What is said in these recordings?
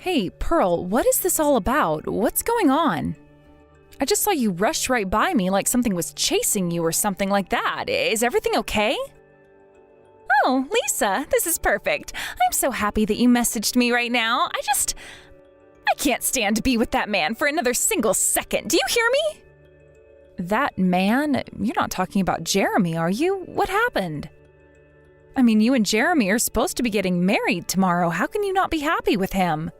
Hey, Pearl, what is this all about? What's going on? I just saw you rush right by me like something was chasing you or something like that. Is everything okay? Oh, Lisa, this is perfect. I'm so happy that you messaged me right now. I can't stand to be with that man for another single second. Do you hear me? That man? You're not talking about Jeremy, are you? What happened? I mean, you and Jeremy are supposed to be getting married tomorrow. How can you not be happy with him?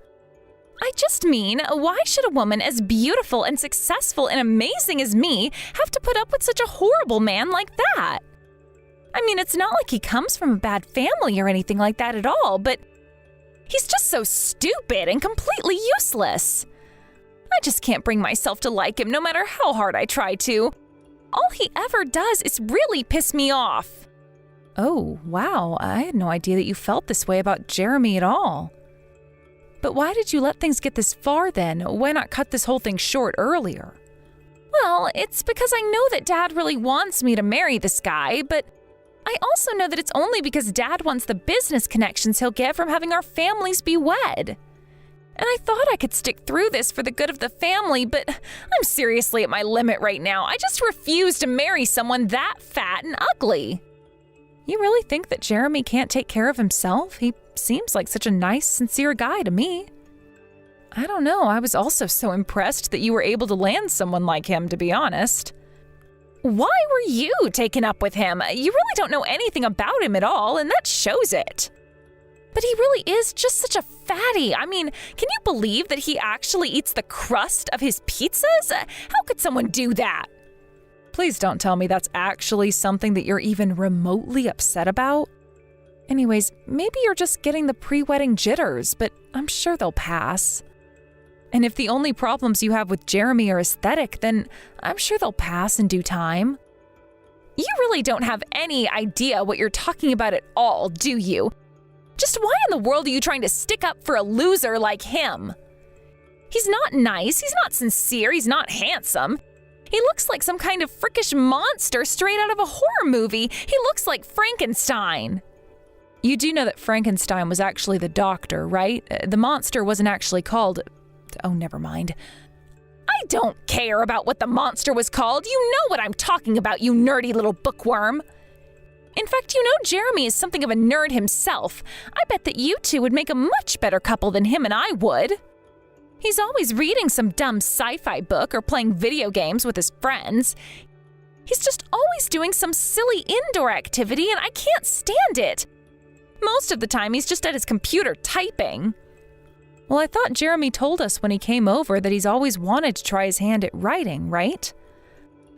I just mean, why should a woman as beautiful and successful and amazing as me have to put up with such a horrible man like that? I mean, it's not like he comes from a bad family or anything like that at all, but he's just so stupid and completely useless. I just can't bring myself to like him no matter how hard I try to. All he ever does is really piss me off. Oh, wow, I had no idea that you felt this way about Jeremy at all. But why did you let things get this far then? Why not cut this whole thing short earlier? Well, it's because I know that Dad really wants me to marry this guy, but I also know that it's only because Dad wants the business connections he'll get from having our families be wed. And I thought I could stick through this for the good of the family, but I'm seriously at my limit right now. I just refuse to marry someone that fat and ugly. You really think that Jeremy can't take care of himself? He seems like such a nice, sincere guy to me. I don't know, I was also so impressed that you were able to land someone like him, to be honest. Why were you taken up with him? You really don't know anything about him at all, and that shows it. But he really is just such a fatty. I mean, can you believe that he actually eats the crust of his pizzas? How could someone do that? Please don't tell me that's actually something that you're even remotely upset about. Anyways, maybe you're just getting the pre-wedding jitters, but I'm sure they'll pass. And if the only problems you have with Jeremy are aesthetic, then I'm sure they'll pass in due time. You really don't have any idea what you're talking about at all, do you? Just why in the world are you trying to stick up for a loser like him? He's not nice, he's not sincere, he's not handsome. He looks like some kind of freakish monster straight out of a horror movie. He looks like Frankenstein. You do know that Frankenstein was actually the doctor, right? The monster wasn't actually called... Oh, never mind. I don't care about what the monster was called. You know what I'm talking about, you nerdy little bookworm. In fact, you know Jeremy is something of a nerd himself. I bet that you two would make a much better couple than him and I would. He's always reading some dumb sci-fi book or playing video games with his friends. He's just always doing some silly indoor activity and I can't stand it. Most of the time he's just at his computer typing. Well, I thought Jeremy told us when he came over that he's always wanted to try his hand at writing, right?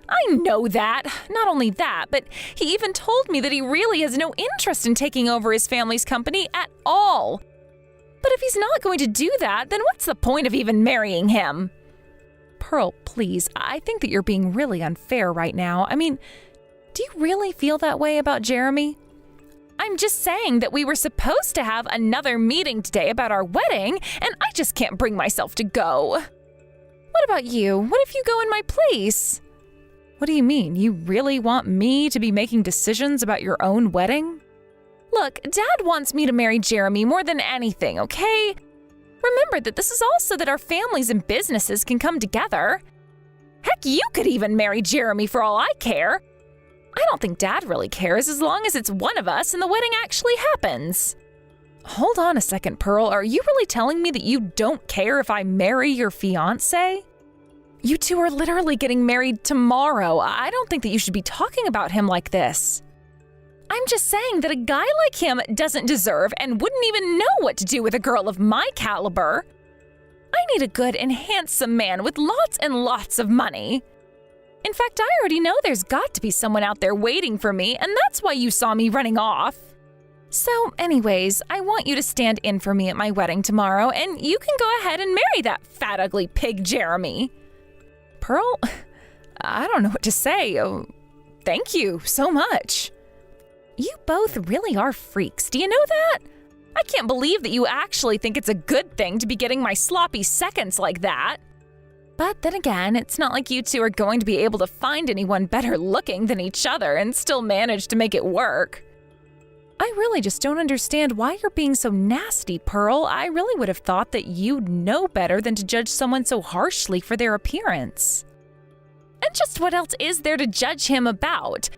I know that. Not only that, but he even told me that he really has no interest in taking over his family's company at all. But if he's not going to do that, then what's the point of even marrying him? Pearl, please, I think that you're being really unfair right now. I mean, do you really feel that way about Jeremy? I'm just saying that we were supposed to have another meeting today about our wedding, and I just can't bring myself to go. What about you? What if you go in my place? What do you mean? You really want me to be making decisions about your own wedding? Look, Dad wants me to marry Jeremy more than anything, okay? Remember that this is also that our families and businesses can come together. Heck, you could even marry Jeremy for all I care. I don't think Dad really cares as long as it's one of us and the wedding actually happens. Hold on a second, Pearl. Are you really telling me that you don't care if I marry your fiance? You two are literally getting married tomorrow. I don't think that you should be talking about him like this. I'm just saying that a guy like him doesn't deserve and wouldn't even know what to do with a girl of my caliber. I need a good and handsome man with lots and lots of money. In fact, I already know there's got to be someone out there waiting for me, and that's why you saw me running off. So anyways, I want you to stand in for me at my wedding tomorrow, and you can go ahead and marry that fat, ugly pig Jeremy. Pearl, I don't know what to say. Oh, thank you so much. You both really are freaks, do you know that? I can't believe that you actually think it's a good thing to be getting my sloppy seconds like that. But then again, it's not like you two are going to be able to find anyone better looking than each other and still manage to make it work. I really just don't understand why you're being so nasty, Pearl. I really would have thought that you'd know better than to judge someone so harshly for their appearance. And just what else is there to judge him about?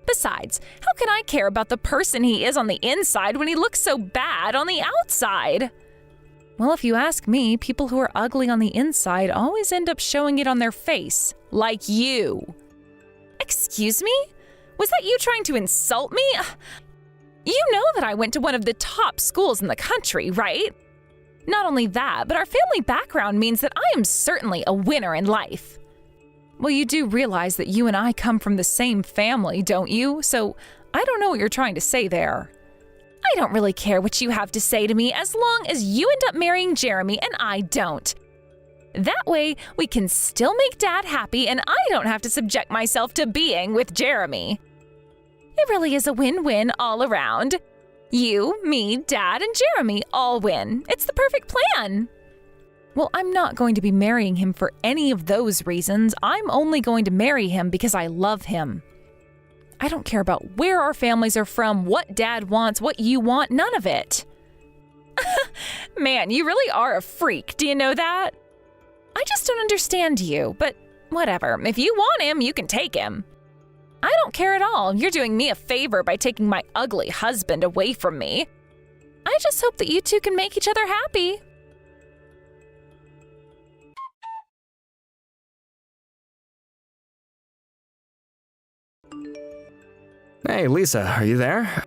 Besides, how can I care about the person he is on the inside when he looks so bad on the outside? Well, if you ask me, people who are ugly on the inside always end up showing it on their face, like you. Excuse me? Was that you trying to insult me? You know that I went to one of the top schools in the country, right? Not only that, but our family background means that I am certainly a winner in life. Well, you do realize that you and I come from the same family, don't you? So I don't know what you're trying to say there. I don't really care what you have to say to me as long as you end up marrying Jeremy and I don't. That way, we can still make Dad happy and I don't have to subject myself to being with Jeremy. It really is a win-win all around. You, me, Dad, and Jeremy all win. It's the perfect plan. Well, I'm not going to be marrying him for any of those reasons. I'm only going to marry him because I love him. I don't care about where our families are from, what Dad wants, what you want, none of it. Man, you really are a freak. Do you know that? I just don't understand you, but whatever. If you want him, you can take him. I don't care at all. You're doing me a favor by taking my ugly husband away from me. I just hope that you two can make each other happy. Hey, Lisa, are you there?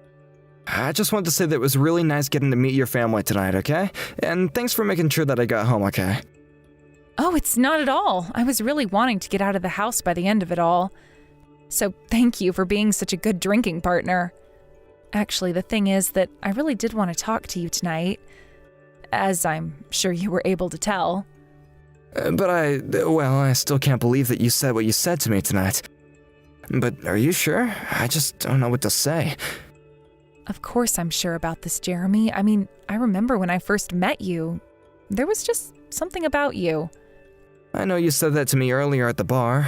I just wanted to say that it was really nice getting to meet your family tonight, okay? And thanks for making sure that I got home okay. Oh, it's not at all. I was really wanting to get out of the house by the end of it all. So thank you for being such a good drinking partner. Actually, the thing is that I really did want to talk to you tonight, as I'm sure you were able to tell. But I still can't believe that you said what you said to me tonight. But are you sure? I just don't know what to say. Of course I'm sure about this, Jeremy. I mean, I remember when I first met you. There was just something about you. I know you said that to me earlier at the bar.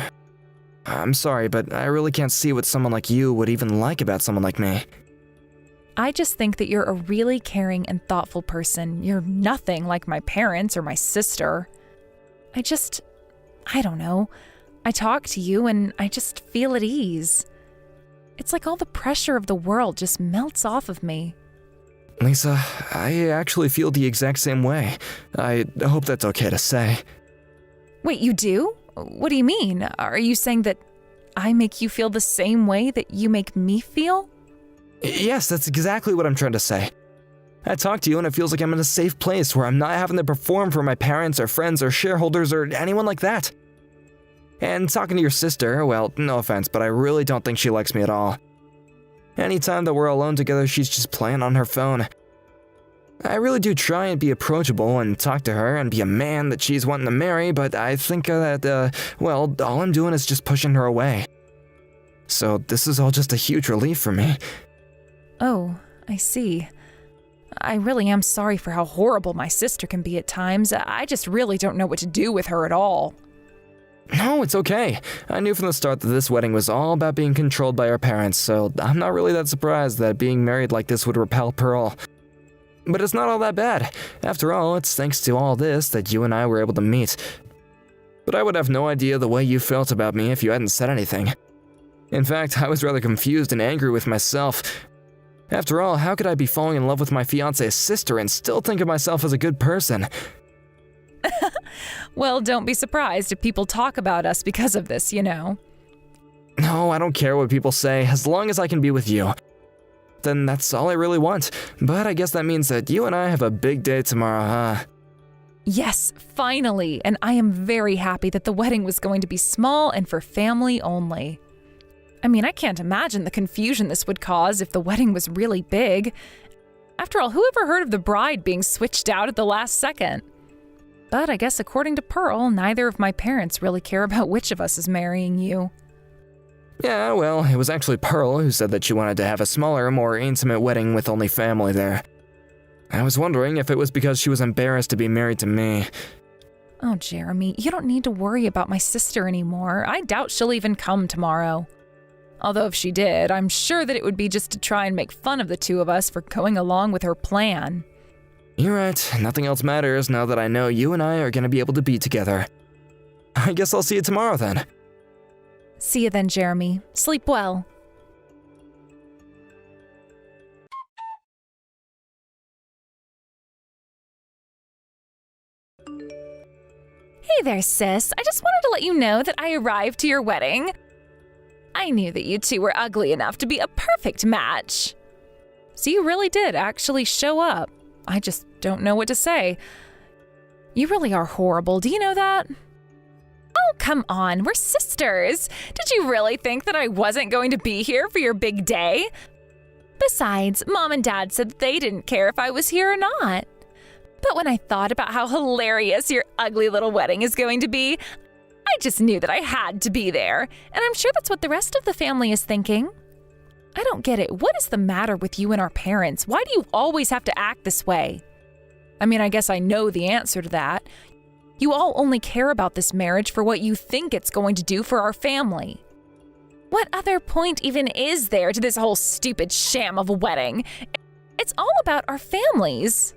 I'm sorry, but I really can't see what someone like you would even like about someone like me. I just think that you're a really caring and thoughtful person. You're nothing like my parents or my sister. I don't know. I talk to you and I just feel at ease. It's like all the pressure of the world just melts off of me. Lisa, I actually feel the exact same way. I hope that's okay to say. Wait, you do? What do you mean? Are you saying that I make you feel the same way that you make me feel? Yes, that's exactly what I'm trying to say. I talk to you and it feels like I'm in a safe place where I'm not having to perform for my parents or friends or shareholders or anyone like that. And talking to your sister, well, no offense, but I really don't think she likes me at all. Anytime that we're alone together, she's just playing on her phone. I really do try and be approachable and talk to her and be a man that she's wanting to marry, but I think that, all I'm doing is just pushing her away. So this is all just a huge relief for me. Oh, I see. I really am sorry for how horrible my sister can be at times. I just really don't know what to do with her at all. No, it's okay. I knew from the start that this wedding was all about being controlled by our parents, so I'm not really that surprised that being married like this would repel Pearl. But it's not all that bad. After all, it's thanks to all this that you and I were able to meet. But I would have no idea the way you felt about me if you hadn't said anything. In fact, I was rather confused and angry with myself. After all, how could I be falling in love with my fiance's sister and still think of myself as a good person? Well, don't be surprised if people talk about us because of this, you know. No, I don't care what people say, as long as I can be with you. Then that's all I really want. But I guess that means that you and I have a big day tomorrow, huh? Yes, finally, and I am very happy that the wedding was going to be small and for family only. I mean, I can't imagine the confusion this would cause if the wedding was really big. After all, who ever heard of the bride being switched out at the last second? But I guess according to Pearl, neither of my parents really care about which of us is marrying you. Yeah, well, it was actually Pearl who said that she wanted to have a smaller, more intimate wedding with only family there. I was wondering if it was because she was embarrassed to be married to me. Oh, Jeremy, you don't need to worry about my sister anymore. I doubt she'll even come tomorrow. Although if she did, I'm sure that it would be just to try and make fun of the two of us for going along with her plan. You're right, nothing else matters now that I know you and I are gonna be able to be together. I guess I'll see you tomorrow then. See you then, Jeremy. Sleep well. Hey there, sis. I just wanted to let you know that I arrived to your wedding. I knew that you two were ugly enough to be a perfect match. So you really did actually show up. I just don't know what to say. You really are horrible. Do you know that? Oh, come on. We're sisters. Did you really think that I wasn't going to be here for your big day? Besides, Mom and Dad said they didn't care if I was here or not. But when I thought about how hilarious your ugly little wedding is going to be, I just knew that I had to be there. And I'm sure that's what the rest of the family is thinking. I don't get it. What is the matter with you and our parents? Why do you always have to act this way? I mean, I guess I know the answer to that. You all only care about this marriage for what you think it's going to do for our family. What other point even is there to this whole stupid sham of a wedding? It's all about our families.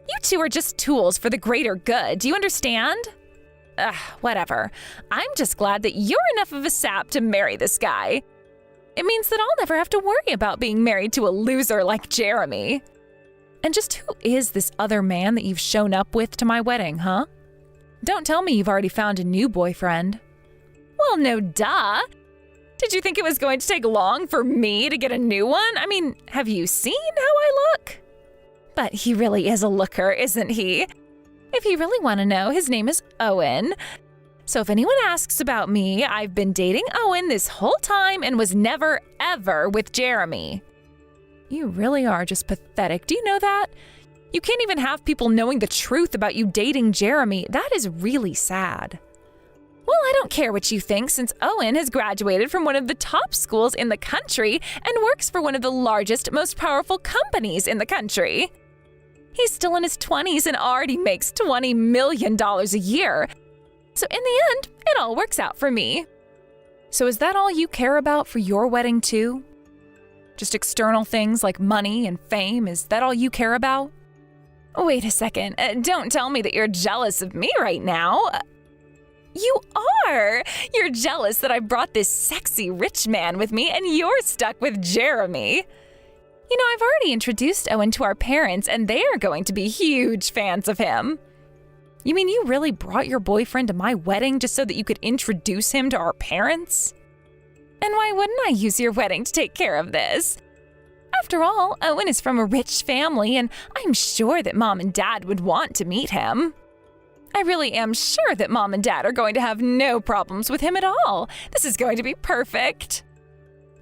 You two are just tools for the greater good. Do you understand? Whatever. I'm just glad that you're enough of a sap to marry this guy. It means that I'll never have to worry about being married to a loser like Jeremy. And just who is this other man that you've shown up with to my wedding, huh? Don't tell me you've already found a new boyfriend. Well, no duh. Did you think it was going to take long for me to get a new one? I mean, have you seen how I look? But he really is a looker, isn't he? If you really want to know, his name is Owen. So if anyone asks about me, I've been dating Owen this whole time and was never, ever with Jeremy. You really are just pathetic. Do you know that? You can't even have people knowing the truth about you dating Jeremy. That is really sad. Well, I don't care what you think, since Owen has graduated from one of the top schools in the country and works for one of the largest, most powerful companies in the country. He's still in his 20s and already makes $20 million a year. So in the end, it all works out for me. So is that all you care about for your wedding too? Just external things like money and fame, is that all you care about? Wait a second, don't tell me that you're jealous of me right now. You are! You're jealous that I brought this sexy rich man with me and you're stuck with Jeremy. You know, I've already introduced Owen to our parents and they are going to be huge fans of him. You mean you really brought your boyfriend to my wedding just so that you could introduce him to our parents? And why wouldn't I use your wedding to take care of this? After all, Owen is from a rich family and I'm sure that Mom and Dad would want to meet him. I really am sure that Mom and Dad are going to have no problems with him at all. This is going to be perfect.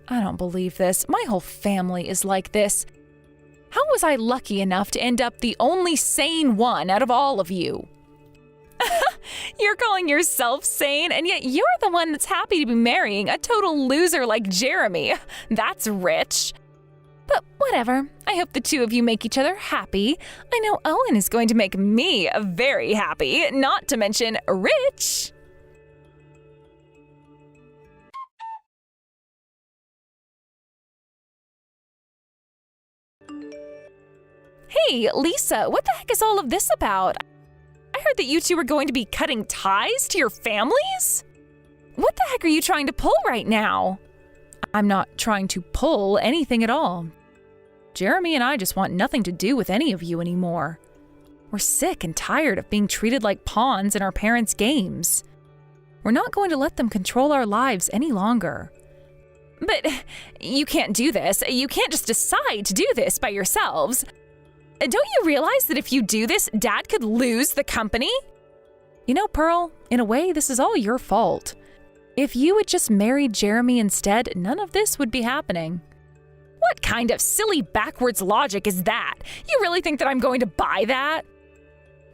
I don't believe this. My whole family is like this. How was I lucky enough to end up the only sane one out of all of you? You're calling yourself sane, and yet you're the one that's happy to be marrying a total loser like Jeremy. That's rich. But whatever. I hope the two of you make each other happy. I know Owen is going to make me very happy, not to mention rich. Hey, Lisa, what the heck is all of this about? I heard that you two were going to be cutting ties to your families? What the heck are you trying to pull right now? I'm not trying to pull anything at all. Jeremy and I just want nothing to do with any of you anymore. We're sick and tired of being treated like pawns in our parents' games. We're not going to let them control our lives any longer. But you can't do this. You can't just decide to do this by yourselves. Don't you realize that if you do this, Dad could lose the company? You know, Pearl, in a way, this is all your fault. If you had just married Jeremy instead, none of this would be happening. What kind of silly backwards logic is that? You really think that I'm going to buy that?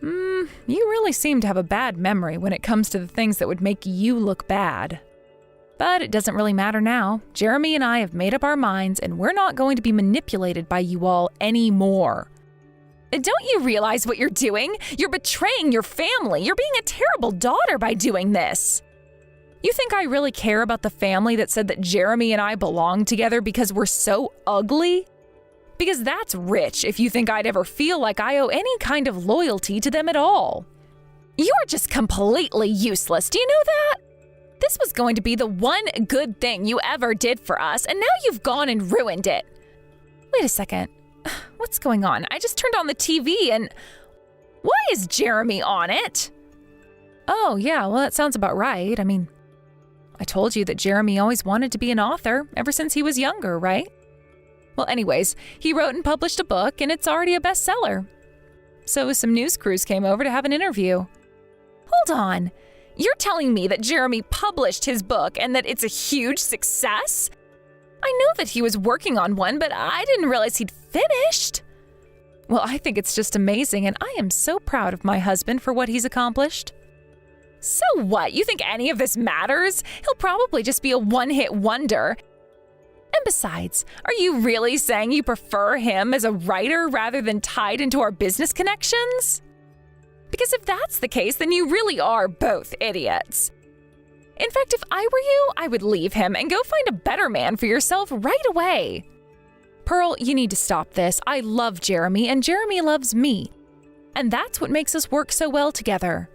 You really seem to have a bad memory when it comes to the things that would make you look bad. But it doesn't really matter now. Jeremy and I have made up our minds and we're not going to be manipulated by you all anymore. Don't you realize what you're doing? You're betraying your family. You're being a terrible daughter by doing this. You think I really care about the family that said that Jeremy and I belong together because we're so ugly? Because that's rich if you think I'd ever feel like I owe any kind of loyalty to them at all. You're just completely useless, do you know that? This was going to be the one good thing you ever did for us, and now you've gone and ruined it. Wait a second. What's going on? I just turned on the TV and... Why is Jeremy on it? Oh, yeah, well, that sounds about right. I mean, I told you that Jeremy always wanted to be an author ever since he was younger, right? Well, anyways, he wrote and published a book, and it's already a bestseller. So some news crews came over to have an interview. Hold on. You're telling me that Jeremy published his book and that it's a huge success? I know that he was working on one, but I didn't realize he'd finished. Well, I think it's just amazing, and I am so proud of my husband for what he's accomplished. So what? You think any of this matters? He'll probably just be a one-hit wonder. And besides, are you really saying you prefer him as a writer rather than tied into our business connections? Because if that's the case, then you really are both idiots. In fact, if I were you, I would leave him and go find a better man for yourself right away. Pearl, you need to stop this. I love Jeremy, and Jeremy loves me. And that's what makes us work so well together.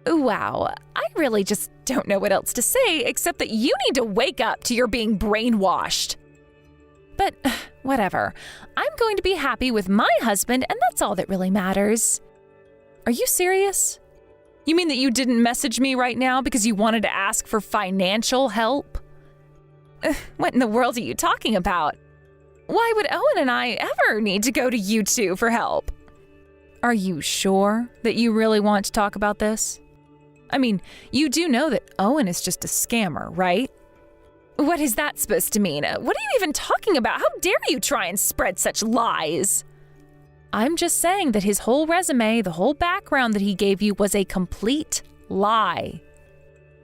Wow, I really just don't know what else to say except that you need to wake up to your being brainwashed. But whatever, I'm going to be happy with my husband, and that's all that really matters. Are you serious? You mean that you didn't message me right now because you wanted to ask for financial help? What in the world are you talking about? Why would Owen and I ever need to go to you two for help? Are you sure that you really want to talk about this? I mean, you do know that Owen is just a scammer, right? What is that supposed to mean? What are you even talking about? How dare you try and spread such lies? I'm just saying that his whole resume, the whole background that he gave you was a complete lie.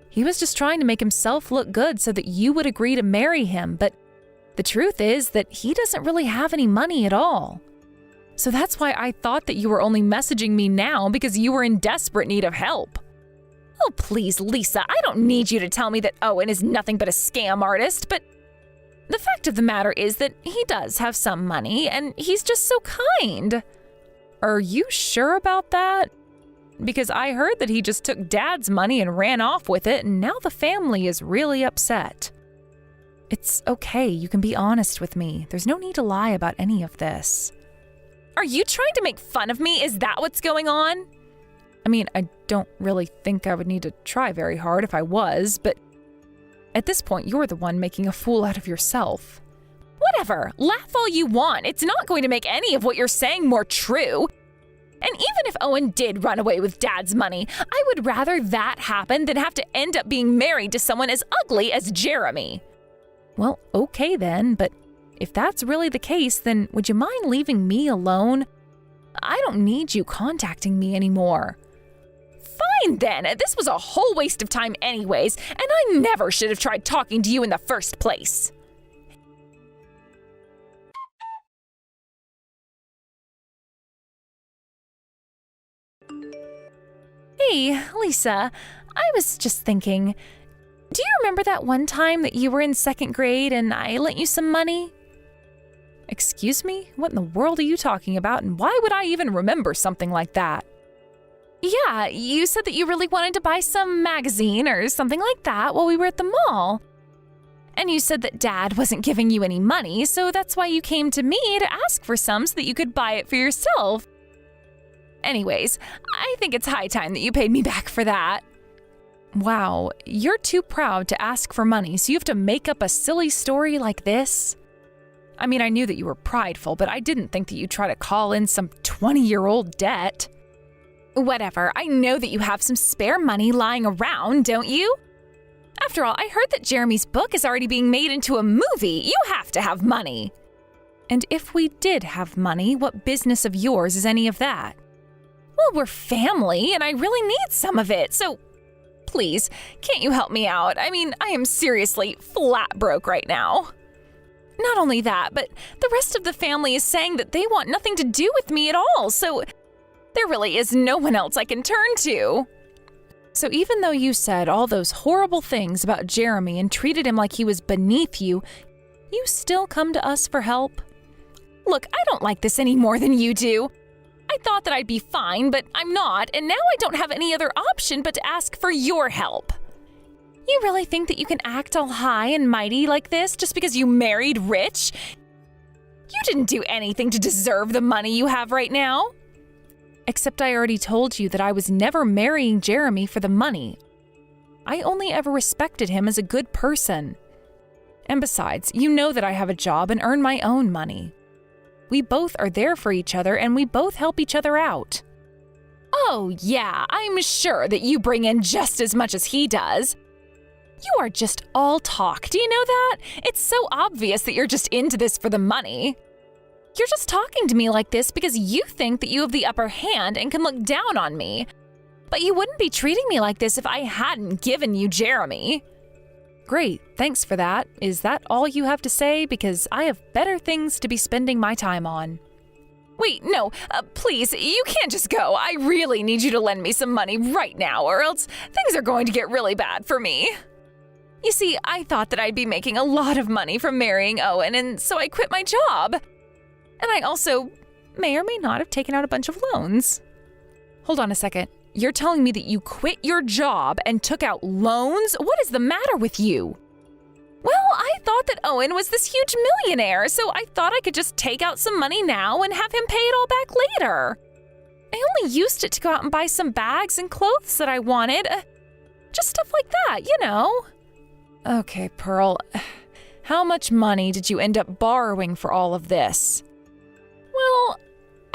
He was just trying to make himself look good so that you would agree to marry him, but the truth is that he doesn't really have any money at all. So that's why I thought that you were only messaging me now because you were in desperate need of help. Oh, please, Lisa, I don't need you to tell me that Owen is nothing but a scam artist, but the fact of the matter is that he does have some money, and he's just so kind. Are you sure about that? Because I heard that he just took Dad's money and ran off with it, and now the family is really upset. It's okay, you can be honest with me. There's no need to lie about any of this. Are you trying to make fun of me? Is that what's going on? I mean, I don't really think I would need to try very hard if I was, but at this point, you're the one making a fool out of yourself. Whatever, laugh all you want. It's not going to make any of what you're saying more true. And even if Owen did run away with Dad's money, I would rather that happen than have to end up being married to someone as ugly as Jeremy. Well, okay then, but if that's really the case, then would you mind leaving me alone? I don't need you contacting me anymore. Fine then, this was a whole waste of time anyways, and I never should have tried talking to you in the first place. Hey, Lisa, I was just thinking, do you remember that one time that you were in second grade and I lent you some money? Excuse me? What in the world are you talking about, and why would I even remember something like that? Yeah, you said that you really wanted to buy some magazine or something like that while we were at the mall. And you said that Dad wasn't giving you any money, so that's why you came to me to ask for some so that you could buy it for yourself. Anyways, I think it's high time that you paid me back for that. Wow, you're too proud to ask for money, so you have to make up a silly story like this? I mean, I knew that you were prideful, but I didn't think that you'd try to call in some 20-year-old debt. Whatever, I know that you have some spare money lying around, don't you? After all, I heard that Jeremy's book is already being made into a movie. You have to have money. And if we did have money, what business of yours is any of that? Well, we're family, and I really need some of it, so please, can't you help me out? I mean, I am seriously flat broke right now. Not only that, but the rest of the family is saying that they want nothing to do with me at all, so there really is no one else I can turn to. So even though you said all those horrible things about Jeremy and treated him like he was beneath you, you still come to us for help? Look, I don't like this any more than you do. I thought that I'd be fine, but I'm not, and now I don't have any other option but to ask for your help. You really think that you can act all high and mighty like this just because you married rich? You didn't do anything to deserve the money you have right now. Except I already told you that I was never marrying Jeremy for the money. I only ever respected him as a good person. And besides, you know that I have a job and earn my own money. We both are there for each other and we both help each other out. Oh yeah, I'm sure that you bring in just as much as he does. You are just all talk, do you know that? It's so obvious that you're just into this for the money. You're just talking to me like this because you think that you have the upper hand and can look down on me. But you wouldn't be treating me like this if I hadn't given you Jeremy. Great, thanks for that. Is that all you have to say? Because I have better things to be spending my time on. Wait, no, please, you can't just go. I really need you to lend me some money right now, or else things are going to get really bad for me. You see, I thought that I'd be making a lot of money from marrying Owen, and so I quit my job. And I also may or may not have taken out a bunch of loans. Hold on a second. You're telling me that you quit your job and took out loans? What is the matter with you? Well, I thought that Owen was this huge millionaire, so I thought I could just take out some money now and have him pay it all back later. I only used it to go out and buy some bags and clothes that I wanted. Just stuff like that, you know. Okay, Pearl. How much money did you end up borrowing for all of this? Well,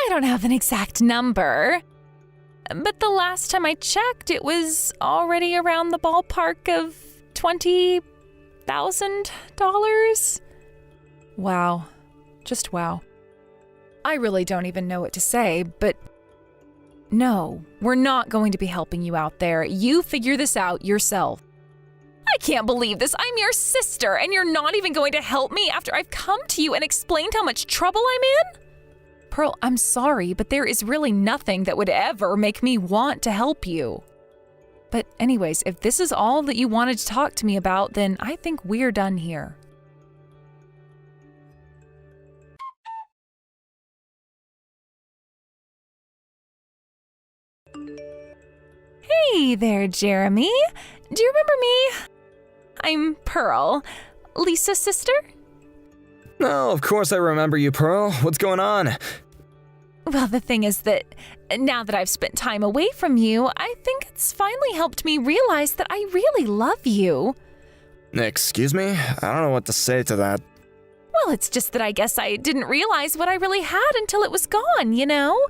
I don't have an exact number. But the last time I checked, it was already around the ballpark of $20,000. Wow. Just wow. I really don't even know what to say, but no, we're not going to be helping you out there. You figure this out yourself. I can't believe this. I'm your sister, and you're not even going to help me after I've come to you and explained how much trouble I'm in? Pearl, I'm sorry, but there is really nothing that would ever make me want to help you. But anyways, if this is all that you wanted to talk to me about, then I think we're done here. Hey there, Jeremy. Do you remember me? I'm Pearl, Lisa's sister. Oh, of course I remember you, Pearl. What's going on? Well, the thing is that now that I've spent time away from you, I think it's finally helped me realize that I really love you. Excuse me? I don't know what to say to that. Well, it's just that I guess I didn't realize what I really had until it was gone, you know?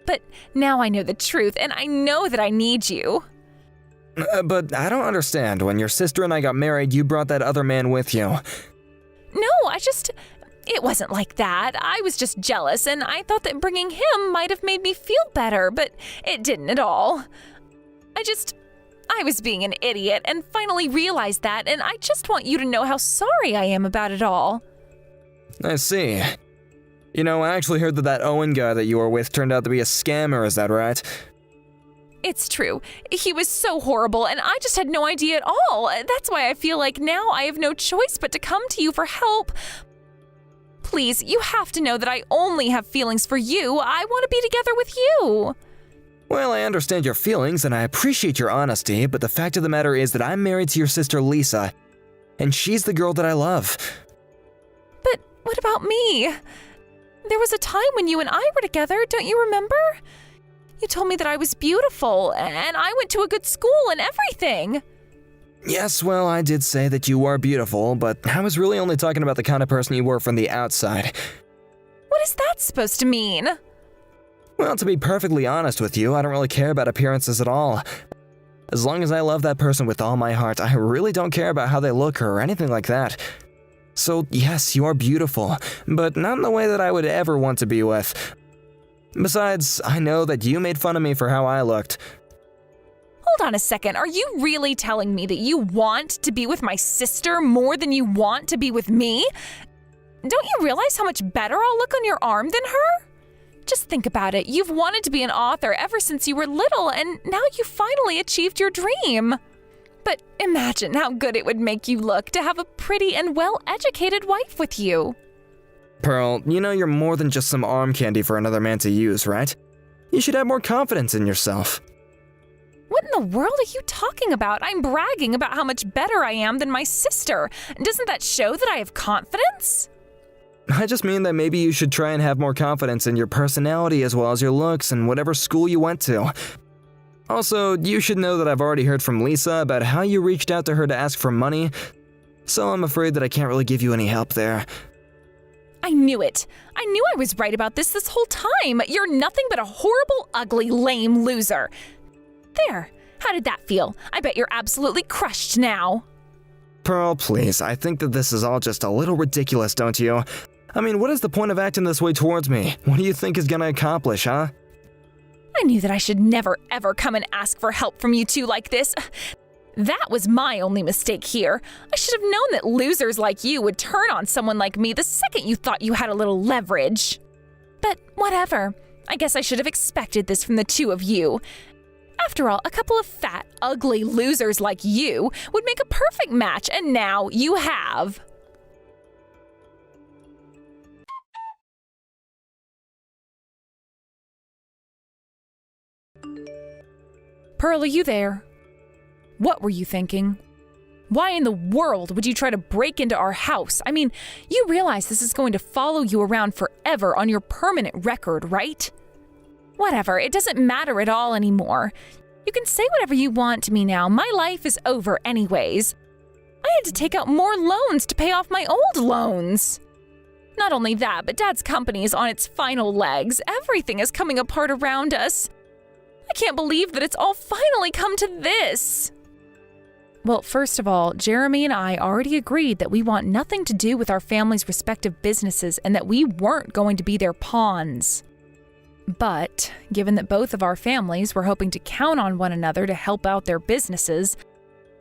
But now I know the truth, and I know that I need you. But I don't understand. When your sister and I got married, you brought that other man with you. No, it wasn't like that. I was just jealous, and I thought that bringing him might have made me feel better, but it didn't at all. I was being an idiot and finally realized that, and I just want you to know how sorry I am about it all. I see. You know, I actually heard that Owen guy that you were with turned out to be a scammer, is that right? It's true. He was so horrible, and I just had no idea at all. That's why I feel like now I have no choice but to come to you for help. Please, you have to know that I only have feelings for you. I want to be together with you. Well, I understand your feelings, and I appreciate your honesty, but the fact of the matter is that I'm married to your sister Lisa, and she's the girl that I love. But what about me? There was a time when you and I were together, don't you remember? You told me that I was beautiful, and I went to a good school and everything. Yes, well, I did say that you are beautiful, but I was really only talking about the kind of person you were from the outside. What is that supposed to mean? Well, to be perfectly honest with you, I don't really care about appearances at all. As long as I love that person with all my heart, I really don't care about how they look or anything like that. So, yes, you are beautiful, but not in the way that I would ever want to be with. Besides, I know that you made fun of me for how I looked. Hold on a second, are you really telling me that you want to be with my sister more than you want to be with me? Don't you realize how much better I'll look on your arm than her? Just think about it. You've wanted to be an author ever since you were little, and now you finally achieved your dream. But imagine how good it would make you look to have a pretty and well-educated wife with you. Pearl, you know you're more than just some arm candy for another man to use, right? You should have more confidence in yourself. What in the world are you talking about? I'm bragging about how much better I am than my sister. Doesn't that show that I have confidence? I just mean that maybe you should try and have more confidence in your personality as well as your looks and whatever school you went to. Also, you should know that I've already heard from Lisa about how you reached out to her to ask for money, so I'm afraid that I can't really give you any help there. I knew it. I knew I was right about this whole time. You're nothing but a horrible, ugly, lame loser. There. How did that feel? I bet you're absolutely crushed now. Pearl, please, I think that this is all just a little ridiculous, don't you? I mean, what is the point of acting this way towards me? What do you think is gonna accomplish, huh? I knew that I should never, ever come and ask for help from you two like this. That was my only mistake here. I should have known that losers like you would turn on someone like me the second you thought you had a little leverage. But whatever. I guess I should have expected this from the two of you. After all, a couple of fat, ugly losers like you would make a perfect match, and now you have. Pearl, are you there? What were you thinking? Why in the world would you try to break into our house? I mean, you realize this is going to follow you around forever on your permanent record, right? Whatever, it doesn't matter at all anymore. You can say whatever you want to me now. My life is over anyways. I had to take out more loans to pay off my old loans. Not only that, but Dad's company is on its final legs. Everything is coming apart around us. I can't believe that it's all finally come to this. Well, first of all, Jeremy and I already agreed that we want nothing to do with our family's respective businesses and that we weren't going to be their pawns. But, given that both of our families were hoping to count on one another to help out their businesses,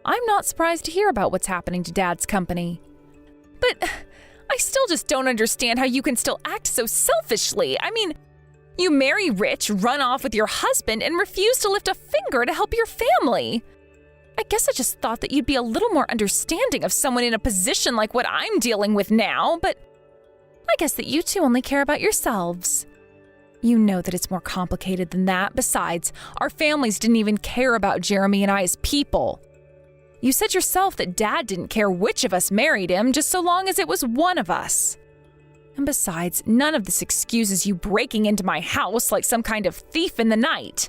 I'm not surprised to hear about what's happening to Dad's company. But I still just don't understand how you can still act so selfishly. I mean, you marry rich, run off with your husband, and refuse to lift a finger to help your family. I guess I just thought that you'd be a little more understanding of someone in a position like what I'm dealing with now, but I guess that you two only care about yourselves. You know that it's more complicated than that. Besides, our families didn't even care about Jeremy and I as people. You said yourself that Dad didn't care which of us married him, just so long as it was one of us. And besides, none of this excuses you breaking into my house like some kind of thief in the night.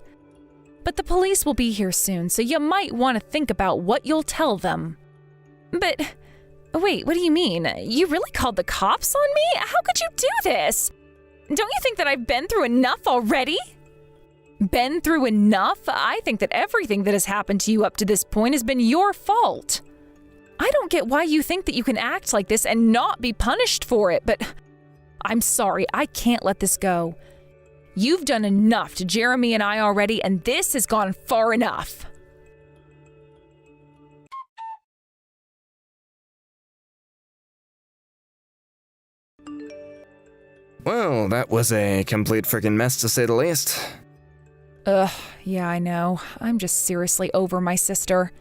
But the police will be here soon, so you might want to think about what you'll tell them. But, wait, what do you mean? You really called the cops on me? How could you do this? Don't you think that I've been through enough already? Been through enough? I think that everything that has happened to you up to this point has been your fault. I don't get why you think that you can act like this and not be punished for it, but I'm sorry, I can't let this go. You've done enough to Jeremy and I already, and this has gone far enough. Well, that was a complete freaking mess to say the least. Yeah, I know. I'm just seriously over my sister.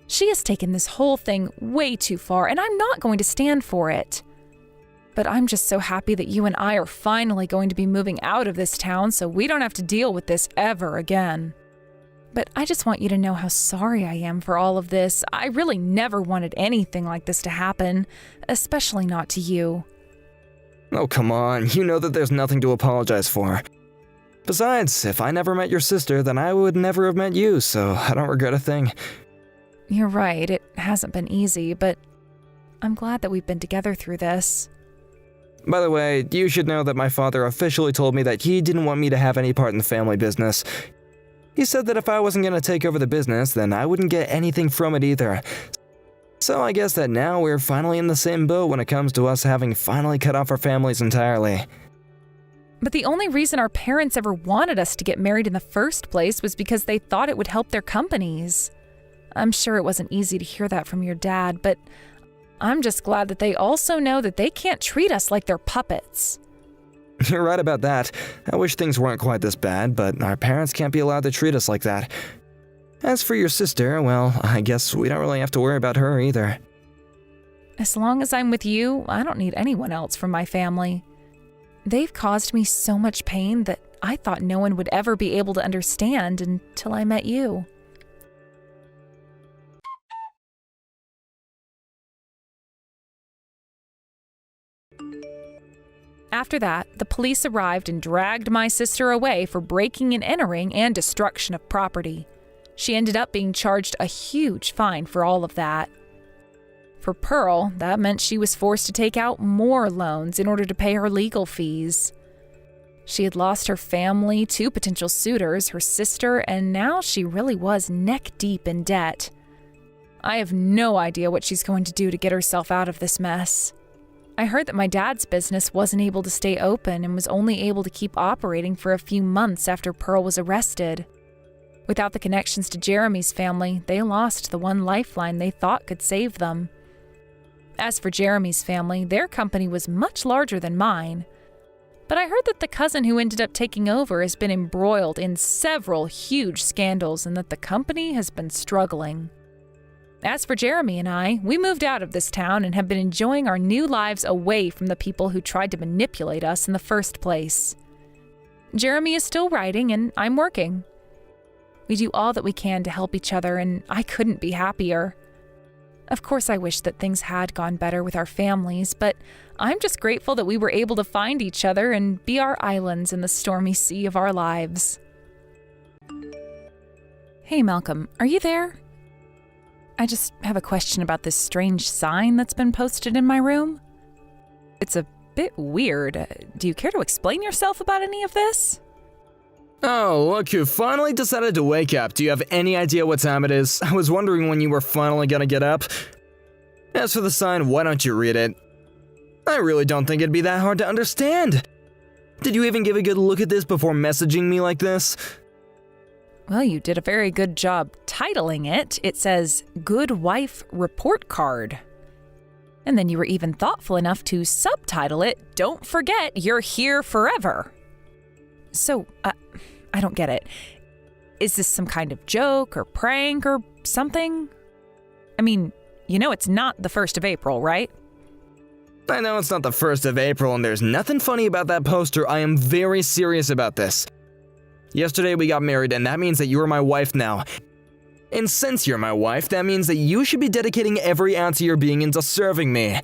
She has taken this whole thing way too far, and I'm not going to stand for it. But I'm just so happy that you and I are finally going to be moving out of this town so we don't have to deal with this ever again. But I just want you to know how sorry I am for all of this. I really never wanted anything like this to happen, especially not to you. Oh, come on. You know that there's nothing to apologize for. Besides, if I never met your sister, then I would never have met you, so I don't regret a thing. You're right, it hasn't been easy, but I'm glad that we've been together through this. By the way, you should know that my father officially told me that he didn't want me to have any part in the family business. He said that if I wasn't going to take over the business, then I wouldn't get anything from it either. So I guess that now we're finally in the same boat when it comes to us having finally cut off our families entirely. But the only reason our parents ever wanted us to get married in the first place was because they thought it would help their companies. I'm sure it wasn't easy to hear that from your dad, but I'm just glad that they also know that they can't treat us like they're puppets. You're right about that. I wish things weren't quite this bad, but our parents can't be allowed to treat us like that. As for your sister, well, I guess we don't really have to worry about her either. As long as I'm with you, I don't need anyone else from my family. They've caused me so much pain that I thought no one would ever be able to understand until I met you. After that, the police arrived and dragged my sister away for breaking and entering and destruction of property. She ended up being charged a huge fine for all of that. For Pearl, that meant she was forced to take out more loans in order to pay her legal fees. She had lost her family, 2 potential suitors, her sister, and now she really was neck-deep in debt. I have no idea what she's going to do to get herself out of this mess. I heard that my dad's business wasn't able to stay open and was only able to keep operating for a few months after Pearl was arrested. Without the connections to Jeremy's family, they lost the one lifeline they thought could save them. As for Jeremy's family, their company was much larger than mine. But I heard that the cousin who ended up taking over has been embroiled in several huge scandals and that the company has been struggling. As for Jeremy and I, we moved out of this town and have been enjoying our new lives away from the people who tried to manipulate us in the first place. Jeremy is still writing and I'm working. We do all that we can to help each other and I couldn't be happier. Of course, I wish that things had gone better with our families, but I'm just grateful that we were able to find each other and be our islands in the stormy sea of our lives. Hey, Malcolm, are you there? I just have a question about this strange sign that's been posted in my room. It's a bit weird. Do you care to explain yourself about any of this? Oh, look who finally decided to wake up. Do you have any idea what time it is? I was wondering when you were finally gonna get up. As for the sign, why don't you read it? I really don't think it'd be that hard to understand. Did you even give a good look at this before messaging me like this? Well, you did a very good job titling it. It says, Good Wife Report Card. And then you were even thoughtful enough to subtitle it, Don't Forget You're Here Forever. So, I don't get it. Is this some kind of joke or prank or something? I mean, you know it's not the 1st of April, right? I know it's not the 1st of April and there's nothing funny about that poster. I am very serious about this. Yesterday we got married and that means that you are my wife now. And since you're my wife, that means that you should be dedicating every ounce of your being into serving me.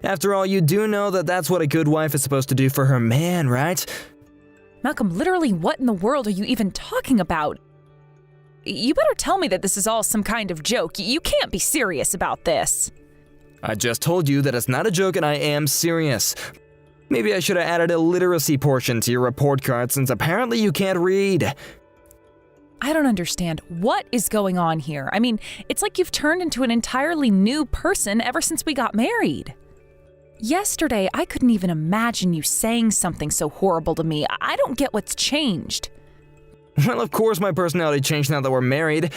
After all, you do know that that's what a good wife is supposed to do for her man, right? Malcolm, literally what in the world are you even talking about? You better tell me that this is all some kind of joke. You can't be serious about this. I just told you that it's not a joke and I am serious. Maybe I should have added a literacy portion to your report card since apparently you can't read. I don't understand. What is going on here? I mean, it's like you've turned into an entirely new person ever since we got married. Yesterday, I couldn't even imagine you saying something so horrible to me. I don't get what's changed. Well, of course my personality changed now that we're married.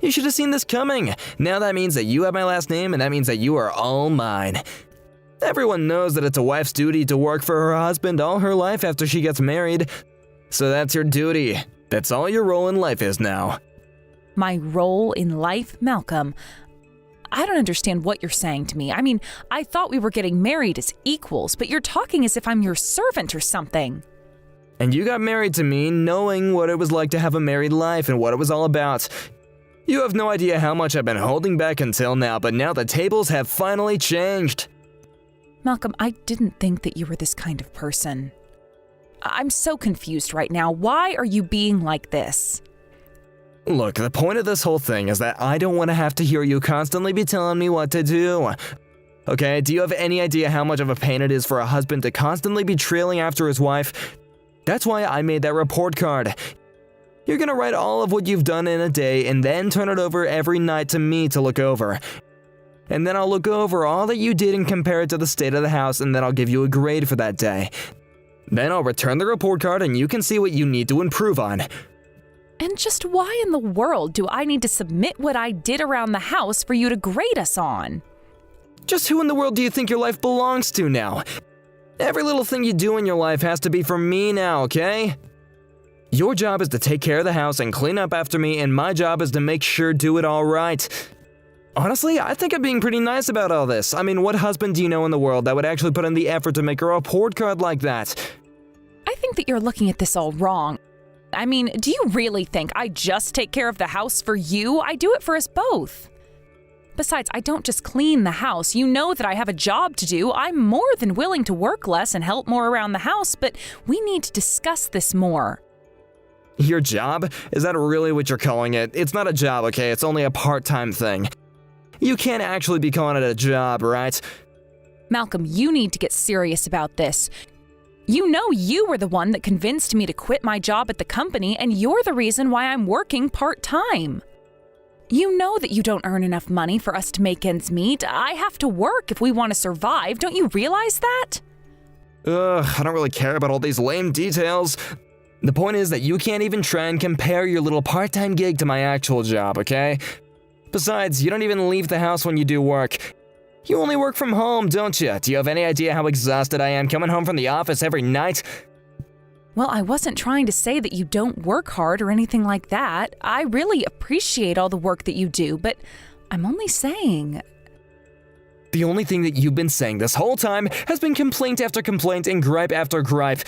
You should have seen this coming. Now that means that you have my last name and that means that you are all mine. Everyone knows that it's a wife's duty to work for her husband all her life after she gets married. So that's your duty. That's all your role in life is now. My role in life, Malcolm? I don't understand what you're saying to me. I mean, I thought we were getting married as equals, but you're talking as if I'm your servant or something. And you got married to me knowing what it was like to have a married life and what it was all about. You have no idea how much I've been holding back until now, but now the tables have finally changed. Malcolm, I didn't think that you were this kind of person. I'm so confused right now. Why are you being like this? Look, the point of this whole thing is that I don't want to have to hear you constantly be telling me what to do. Okay, do you have any idea how much of a pain it is for a husband to constantly be trailing after his wife? That's why I made that report card. You're gonna write all of what you've done in a day and then turn it over every night to me to look over. And then I'll look over all that you did and compare it to the state of the house and then I'll give you a grade for that day. Then I'll return the report card and you can see what you need to improve on. And just why in the world do I need to submit what I did around the house for you to grade us on? Just who in the world do you think your life belongs to now? Every little thing you do in your life has to be for me now, okay? Your job is to take care of the house and clean up after me, and my job is to make sure do it all right. Honestly, I think I'm being pretty nice about all this. I mean, what husband do you know in the world that would actually put in the effort to make a report card like that? I think that you're looking at this all wrong. I mean, do you really think I just take care of the house for you? I do it for us both. Besides, I don't just clean the house. You know that I have a job to do. I'm more than willing to work less and help more around the house, but we need to discuss this more. Your job? Is that really what you're calling it? It's not a job, okay? It's only a part-time thing. You can't actually be calling it a job, right? Malcolm, you need to get serious about this. You know you were the one that convinced me to quit my job at the company, and you're the reason why I'm working part-time. You know that you don't earn enough money for us to make ends meet. I have to work if we want to survive. Don't you realize that? I don't really care about all these lame details. The point is that you can't even try and compare your little part-time gig to my actual job, okay? Besides, you don't even leave the house when you do work. You only work from home, don't you? Do you have any idea how exhausted I am coming home from the office every night? Well, I wasn't trying to say that you don't work hard or anything like that. I really appreciate all the work that you do, but I'm only saying... The only thing that you've been saying this whole time has been complaint after complaint and gripe after gripe.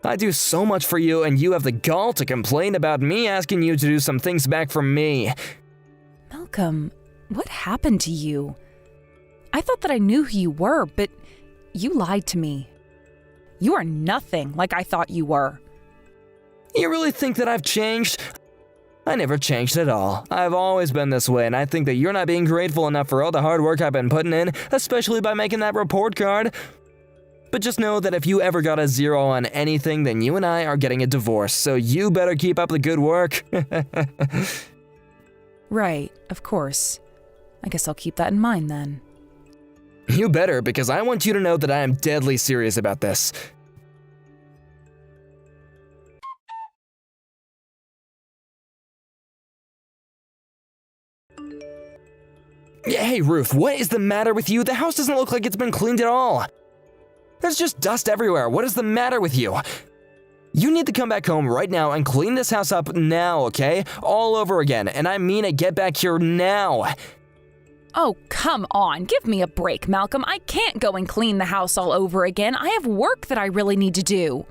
I do so much for you, and you have the gall to complain about me asking you to do some things back for me. Malcolm, what happened to you? I thought that I knew who you were, but you lied to me. You are nothing like I thought you were. You really think that I've changed? I never changed at all. I've always been this way, and I think that you're not being grateful enough for all the hard work I've been putting in, especially by making that report card. But just know that if you ever got a 0 on anything, then you and I are getting a divorce, so you better keep up the good work. Right, of course. I guess I'll keep that in mind then. You better, because I want you to know that I am deadly serious about this. Hey Ruth, what is the matter with you? The house doesn't look like it's been cleaned at all. There's just dust everywhere. What is the matter with you? You need to come back home right now and clean this house up now, okay? All over again, and I mean it, get back here now. Oh, come on. Give me a break, Malcolm. I can't go and clean the house all over again. I have work that I really need to do.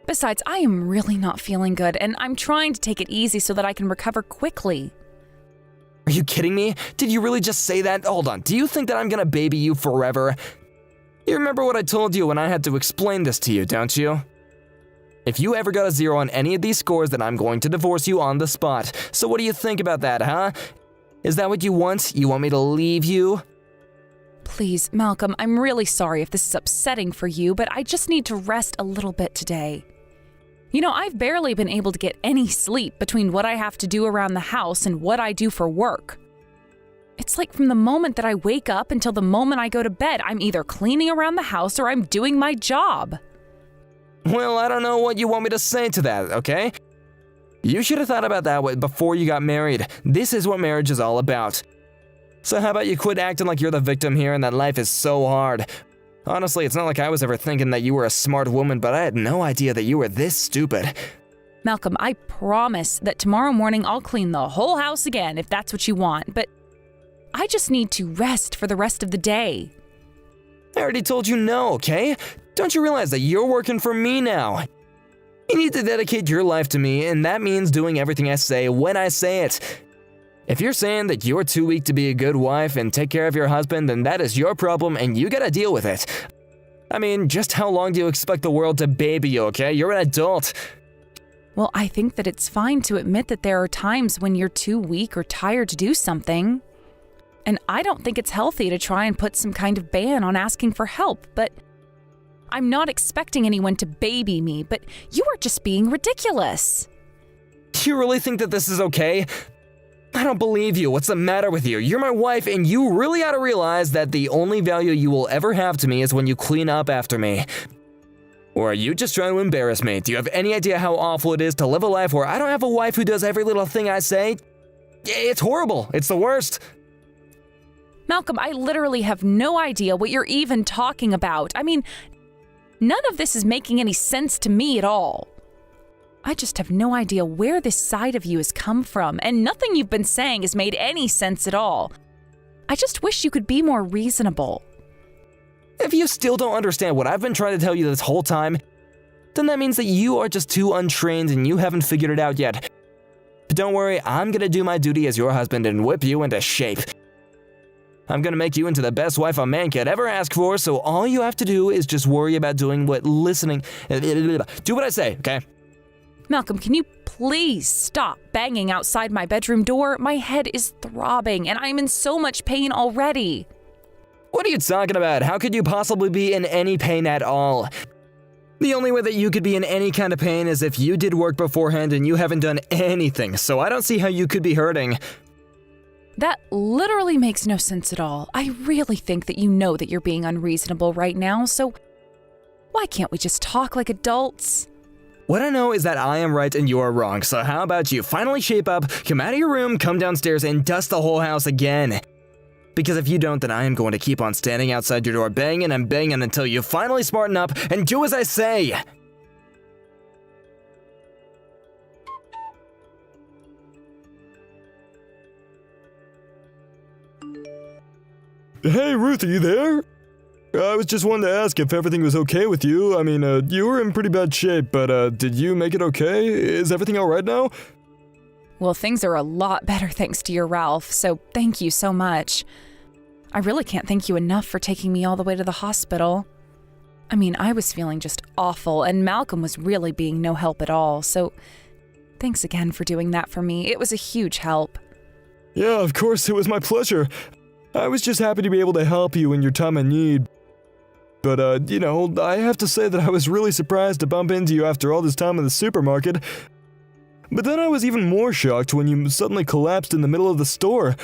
Besides, I am really not feeling good, and I'm trying to take it easy so that I can recover quickly. Are you kidding me? Did you really just say that? Hold on, do you think that I'm gonna baby you forever? You remember what I told you when I had to explain this to you, don't you? If you ever got a 0 on any of these scores, then I'm going to divorce you on the spot. So what do you think about that, huh? Is that what you want? You want me to leave you? Please, Malcolm, I'm really sorry if this is upsetting for you, but I just need to rest a little bit today. You know, I've barely been able to get any sleep between what I have to do around the house and what I do for work. It's like from the moment that I wake up until the moment I go to bed, I'm either cleaning around the house or I'm doing my job. Well, I don't know what you want me to say to that, okay? You should have thought about that before you got married. This is what marriage is all about. So how about you quit acting like you're the victim here and that life is so hard? Honestly, it's not like I was ever thinking that you were a smart woman, but I had no idea that you were this stupid. Malcolm, I promise that tomorrow morning I'll clean the whole house again if that's what you want, but I just need to rest for the rest of the day. I already told you no, okay? Don't you realize that you're working for me now? You need to dedicate your life to me, and that means doing everything I say when I say it. If you're saying that you're too weak to be a good wife and take care of your husband, then that is your problem and you gotta deal with it. I mean, just how long do you expect the world to baby you, okay? You're an adult. Well, I think that it's fine to admit that there are times when you're too weak or tired to do something. And I don't think it's healthy to try and put some kind of ban on asking for help, but I'm not expecting anyone to baby me, but you are just being ridiculous. Do you really think that this is okay? I don't believe you. What's the matter with you? You're my wife, and you really ought to realize that the only value you will ever have to me is when you clean up after me. Or are you just trying to embarrass me? Do you have any idea how awful it is to live a life where I don't have a wife who does every little thing I say? It's horrible. It's the worst. Malcolm, I literally have no idea what you're even talking about. I mean, None of this is making any sense to me at all. I just have no idea where this side of you has come from, and nothing you've been saying has made any sense at all. I just wish you could be more reasonable. If you still don't understand what I've been trying to tell you this whole time, then that means that you are just too untrained and you haven't figured it out yet. But don't worry, I'm gonna do my duty as your husband and whip you into shape. I'm gonna make you into the best wife a man could ever ask for, so all you have to do is just worry about doing what listening. Do what I say, okay? Malcolm, can you please stop banging outside my bedroom door? My head is throbbing and I'm in so much pain already. What are you talking about? How could you possibly be in any pain at all? The only way that you could be in any kind of pain is if you did work beforehand and you haven't done anything, so I don't see how you could be hurting. That literally makes no sense at all. I really think that you know that you're being unreasonable right now, so why can't we just talk like adults? What I know is that I am right and you are wrong, so how about you finally shape up, come out of your room, come downstairs, and dust the whole house again? Because if you don't, then I am going to keep on standing outside your door banging and banging until you finally smarten up and do as I say! Hey Ruth, are you there? I was just wanting to ask if everything was okay with you. I mean, you were in pretty bad shape, but did you make it okay? Is everything alright now? Well, things are a lot better thanks to your Ralph, so thank you so much. I really can't thank you enough for taking me all the way to the hospital. I mean, I was feeling just awful, and Malcolm was really being no help at all, so thanks again for doing that for me. It was a huge help. Yeah, of course, it was my pleasure. I was just happy to be able to help you in your time of need. But, you know, I have to say that I was really surprised to bump into you after all this time in the supermarket. But then I was even more shocked when you suddenly collapsed in the middle of the store.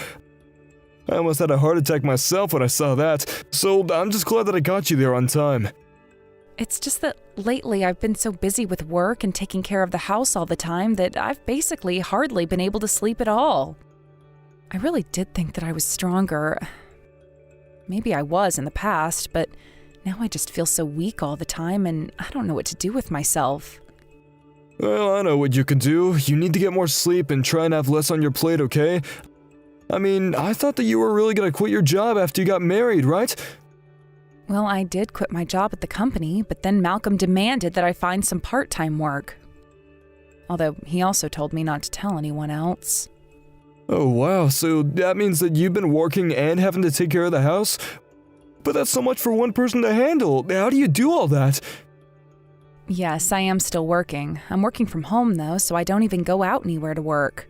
I almost had a heart attack myself when I saw that, so I'm just glad that I got you there on time. It's just that lately I've been so busy with work and taking care of the house all the time that I've basically hardly been able to sleep at all. I really did think that I was stronger. Maybe I was in the past, but now I just feel so weak all the time and I don't know what to do with myself. Well, I know what you can do. You need to get more sleep and try and have less on your plate, okay? I mean, I thought that you were really gonna quit your job after you got married, right? Well, I did quit my job at the company, but then Malcolm demanded that I find some part-time work. Although he also told me not to tell anyone else. Oh wow, so that means that you've been working and having to take care of the house? But that's so much for one person to handle. How do you do all that? Yes, I am still working. I'm working from home though, so I don't even go out anywhere to work.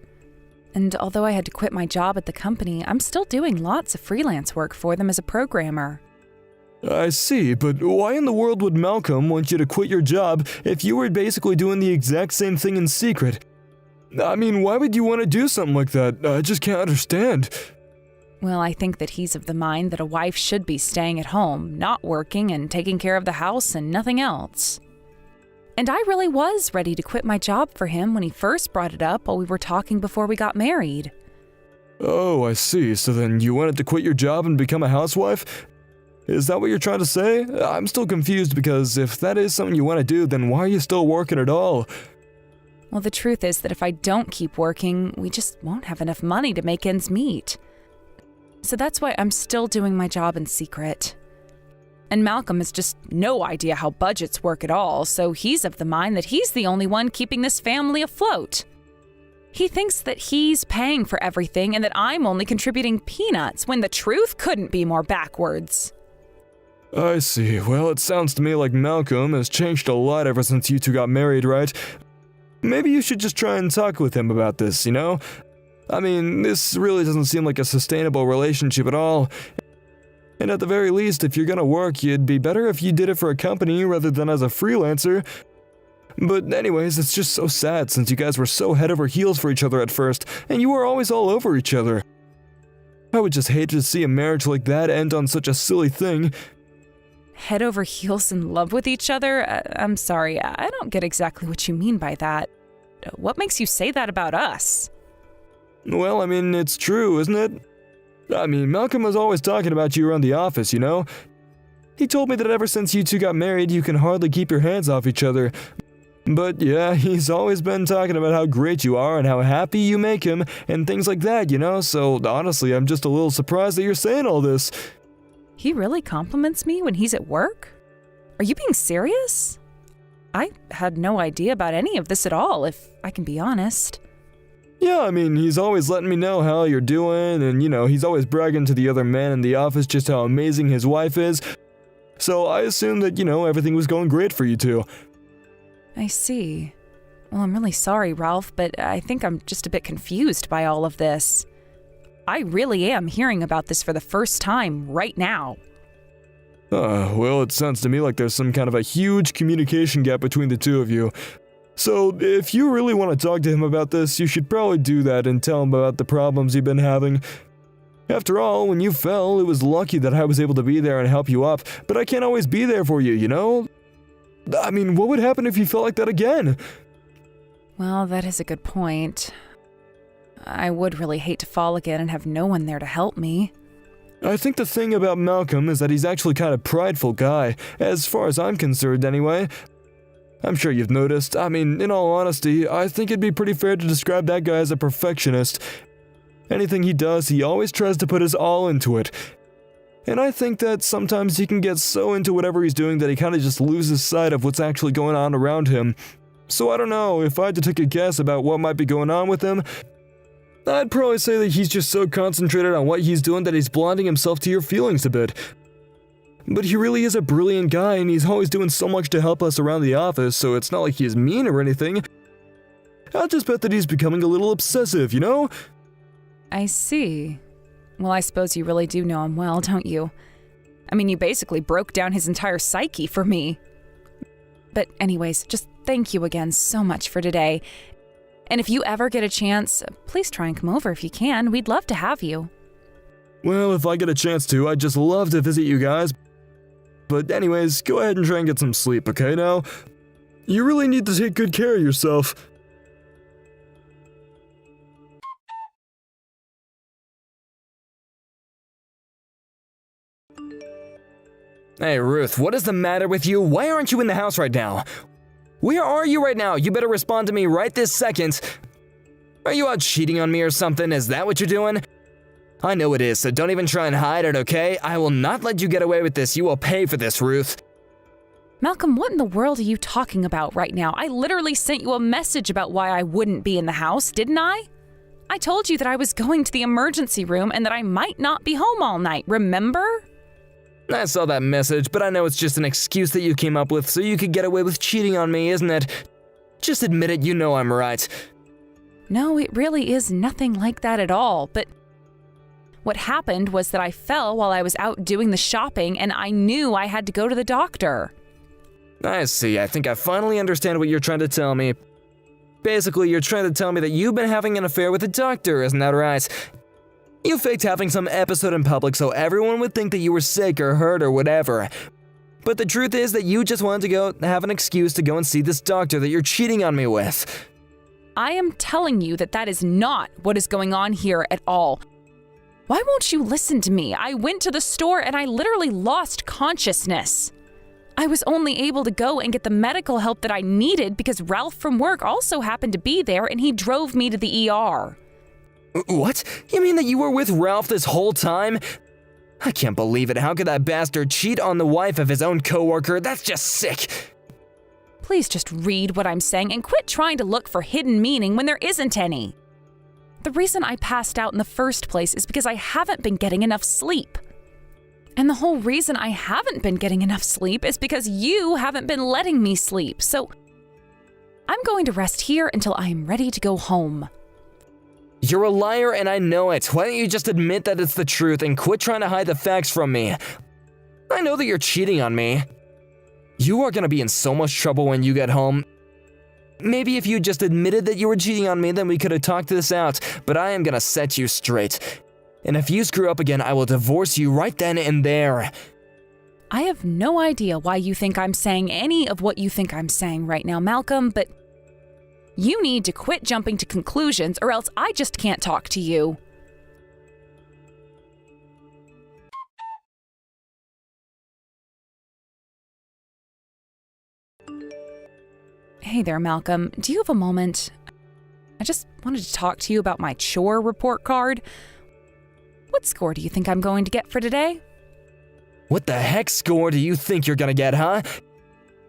And although I had to quit my job at the company, I'm still doing lots of freelance work for them as a programmer. I see, but why in the world would Malcolm want you to quit your job if you were basically doing the exact same thing in secret? I mean, why would you want to do something like that? I just can't understand. Well, I think that he's of the mind that a wife should be staying at home, not working and taking care of the house and nothing else. And I really was ready to quit my job for him when he first brought it up while we were talking before we got married. Oh, I see. So then you wanted to quit your job and become a housewife? Is that what you're trying to say? I'm still confused because if that is something you want to do, then why are you still working at all? Well, the truth is that if I don't keep working, we just won't have enough money to make ends meet. So that's why I'm still doing my job in secret. And Malcolm has just no idea how budgets work at all, so he's of the mind that he's the only one keeping this family afloat. He thinks that he's paying for everything and that I'm only contributing peanuts, when the truth couldn't be more backwards. I see. Well, it sounds to me like Malcolm has changed a lot ever since you two got married, right? Maybe you should just try and talk with him about this, you know? I mean, this really doesn't seem like a sustainable relationship at all. And at the very least, if you're gonna work, it'd be better if you did it for a company rather than as a freelancer. But anyways, it's just so sad since you guys were so head over heels for each other at first, and you were always all over each other. I would just hate to see a marriage like that end on such a silly thing. Head over heels in love with each other? I'm sorry, I don't get exactly what you mean by that. What makes you say that about us? Well, I mean, it's true, isn't it? I mean, Malcolm was always talking about you around the office, you know? He told me that ever since you two got married, you can hardly keep your hands off each other. But yeah, he's always been talking about how great you are and how happy you make him and things like that, you know? So honestly, I'm just a little surprised that you're saying all this. He really compliments me when he's at work? Are you being serious? I had no idea about any of this at all, if I can be honest. Yeah, I mean, he's always letting me know how you're doing, and he's always bragging to the other men in the office just how amazing his wife is. So I assumed that, everything was going great for you two. I see. Well, I'm really sorry, Ralph, but I think I'm just a bit confused by all of this. I really am hearing about this for the first time right now. Well, it sounds to me like there's some kind of a huge communication gap between the two of you. So, if you really want to talk to him about this, you should probably do that and tell him about the problems you've been having. After all, when you fell, it was lucky that I was able to be there and help you up, but I can't always be there for you, you know? I mean, what would happen if you felt like that again? Well, that is a good point. I would really hate to fall again and have no one there to help me. I think the thing about Malcolm is that he's actually kind of prideful guy, as far as I'm concerned anyway. I'm sure you've noticed. I mean, in all honesty, I think it'd be pretty fair to describe that guy as a perfectionist. Anything he does, he always tries to put his all into it. And I think that sometimes he can get so into whatever he's doing that he kind of just loses sight of what's actually going on around him. So I don't know, if I had to take a guess about what might be going on with him, I'd probably say that he's just so concentrated on what he's doing that he's blinding himself to your feelings a bit. But he really is a brilliant guy, and he's always doing so much to help us around the office, so it's not like he's mean or anything. I'll just bet that he's becoming a little obsessive, you know? I see. Well, I suppose you really do know him well, don't you? I mean, you basically broke down his entire psyche for me. But anyways, just thank you again so much for today. And if you ever get a chance, please try and come over if you can. We'd love to have you. Well, if I get a chance to, I'd just love to visit you guys. But anyways, go ahead and try and get some sleep, okay now? You really need to take good care of yourself. Hey, Ruth, what is the matter with you? Why aren't you in the house right now? Where are you right now? You better respond to me right this second. Are you out cheating on me or something? Is that what you're doing? I know it is, so don't even try and hide it, okay? I will not let you get away with this. You will pay for this, Ruth. Malcolm, what in the world are you talking about right now? I literally sent you a message about why I wouldn't be in the house, didn't I? I told you that I was going to the emergency room and that I might not be home all night, remember? I saw that message, but I know it's just an excuse that you came up with so you could get away with cheating on me, isn't it? Just admit it, you know I'm right. No, it really is nothing like that at all, but what happened was that I fell while I was out doing the shopping and I knew I had to go to the doctor. I see, I think I finally understand what you're trying to tell me. Basically, you're trying to tell me that you've been having an affair with a doctor, isn't that right? You faked having some episode in public so everyone would think that you were sick or hurt or whatever. But the truth is that you just wanted to go have an excuse to go and see this doctor that you're cheating on me with. I am telling you that that is not what is going on here at all. Why won't you listen to me? I went to the store and I literally lost consciousness. I was only able to go and get the medical help that I needed because Ralph from work also happened to be there and he drove me to the ER. What? You mean that you were with Ralph this whole time? I can't believe it. How could that bastard cheat on the wife of his own coworker? That's just sick. Please just read what I'm saying and quit trying to look for hidden meaning when there isn't any. The reason I passed out in the first place is because I haven't been getting enough sleep. And the whole reason I haven't been getting enough sleep is because you haven't been letting me sleep. So I'm going to rest here until I am ready to go home. You're a liar and I know it. Why don't you just admit that it's the truth and quit trying to hide the facts from me? I know that you're cheating on me. You are gonna be in so much trouble when you get home. Maybe if you just admitted that you were cheating on me, then we could have talked this out, but I am gonna set you straight. And if you screw up again, I will divorce you right then and there. I have no idea why you think I'm saying any of what you think I'm saying right now, Malcolm, but you need to quit jumping to conclusions or else I just can't talk to you. Hey there, Malcolm. Do you have a moment? I just wanted to talk to you about my chore report card. What score do you think I'm going to get for today? What the heck score do you think you're gonna get, huh?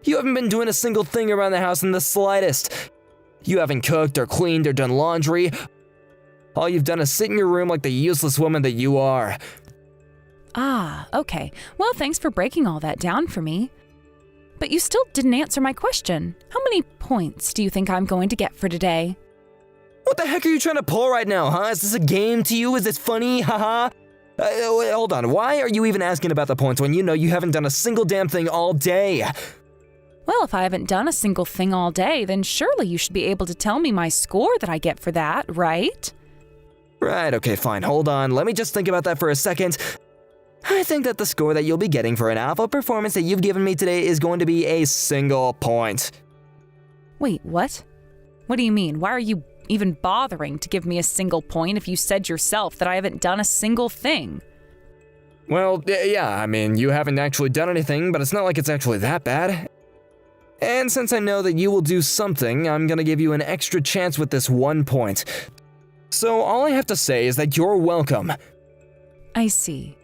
You haven't been doing a single thing around the house in the slightest. You haven't cooked or cleaned or done laundry. All you've done is sit in your room like the useless woman that you are. Ah, okay. Well, thanks for breaking all that down for me. But you still didn't answer my question. How many points do you think I'm going to get for today? What the heck are you trying to pull right now, huh? Is this a game to you? Is this funny? Haha. Hold on. Why are you even asking about the points when you know you haven't done a single damn thing all day? Well, if I haven't done a single thing all day, then surely you should be able to tell me my score that I get for that, right? Right, okay, fine. Hold on. Let me just think about that for a second. I think that the score that you'll be getting for an alpha performance that you've given me today is going to be a single point. Wait, what? What do you mean? Why are you even bothering to give me a single point if you said yourself that I haven't done a single thing? Well, yeah, I mean, you haven't actually done anything, but it's not like it's actually that bad. And since I know that you will do something, I'm gonna give you an extra chance with this 1 point. So all I have to say is that you're welcome. I see.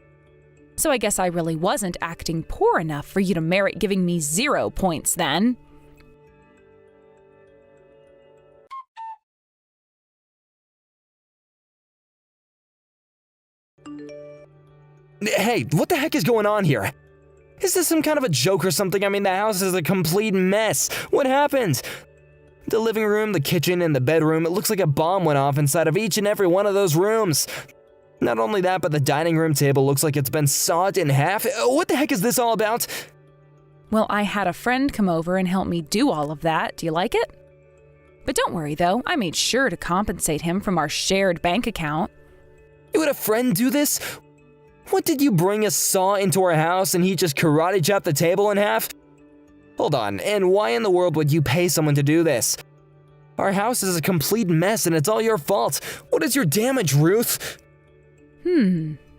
So I guess I really wasn't acting poor enough for you to merit giving me 0 points then. Hey, what the heck is going on here? Is this some kind of a joke or something? I mean, the house is a complete mess. What happened? The living room, the kitchen, and the bedroom, it looks like a bomb went off inside of each and every one of those rooms. Not only that, but the dining room table looks like it's been sawed in half. What the heck is this all about? Well, I had a friend come over and help me do all of that. Do you like it? But don't worry, though. I made sure to compensate him from our shared bank account. You had a friend do this? What, did you bring a saw into our house and he just karate chopped the table in half? Hold on, and why in the world would you pay someone to do this? Our house is a complete mess and it's all your fault. What is your damage, Ruth?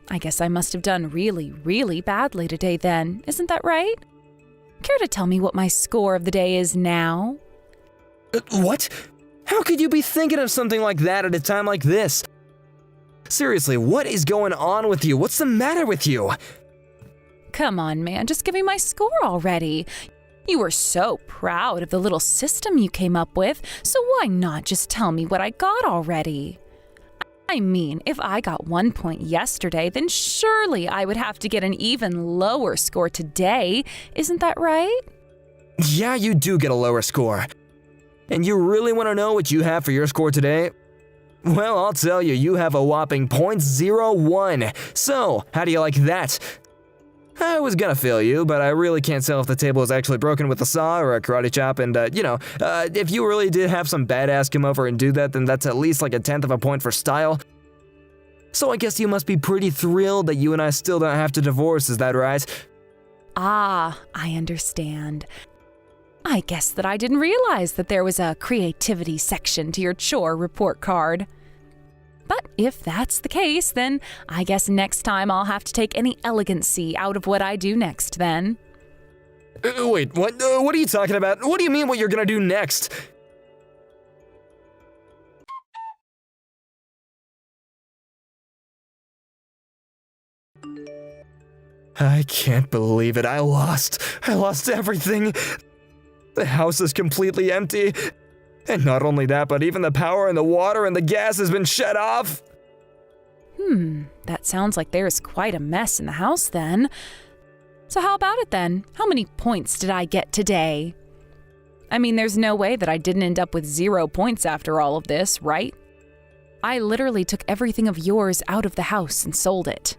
I guess I must have done really, really badly today then. Isn't that right? Care to tell me what my score of the day is now? What? How could you be thinking of something like that at a time like this? Seriously, what is going on with you? What's the matter with you? Come on, man, just give me my score already. You were so proud of the little system you came up with, so why not just tell me what I got already? I mean, if I got 1 point yesterday, then surely I would have to get an even lower score today. Isn't that right? Yeah, you do get a lower score. And you really want to know what you have for your score today? Well, I'll tell you, you have a whopping .01. So, how do you like that? I was gonna fail you, but I really can't tell if the table is actually broken with a saw or a karate chop, and if you really did have some badass come over and do that, then that's at least like 1/10 of a point for style. So I guess you must be pretty thrilled that you and I still don't have to divorce, is that right? Ah, I understand. I guess that I didn't realize that there was a creativity section to your chore report card. But if that's the case, then I guess next time I'll have to take any elegancy out of what I do next then. Wait, what? What are you talking about? What do you mean what you're gonna do next? I can't believe it. I lost everything. The house is completely empty. And not only that, but even the power and the water and the gas has been shut off. That sounds like there's quite a mess in the house then. So how about it then? How many points did I get today? I mean, there's no way that I didn't end up with 0 points after all of this, right? I literally took everything of yours out of the house and sold it.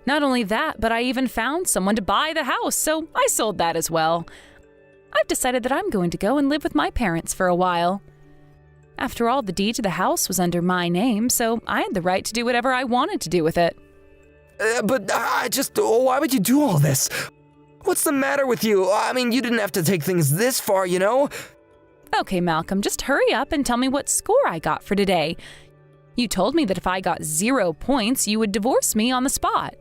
Not only that, but I even found someone to buy the house, so I sold that as well. I've decided that I'm going to go and live with my parents for a while. After all, the deed to the house was under my name, so I had the right to do whatever I wanted to do with it. Why would you do all this? What's the matter with you? I mean, you didn't have to take things this far, you know? Okay, Malcolm, just hurry up and tell me what score I got for today. You told me that if I got 0 points, you would divorce me on the spot.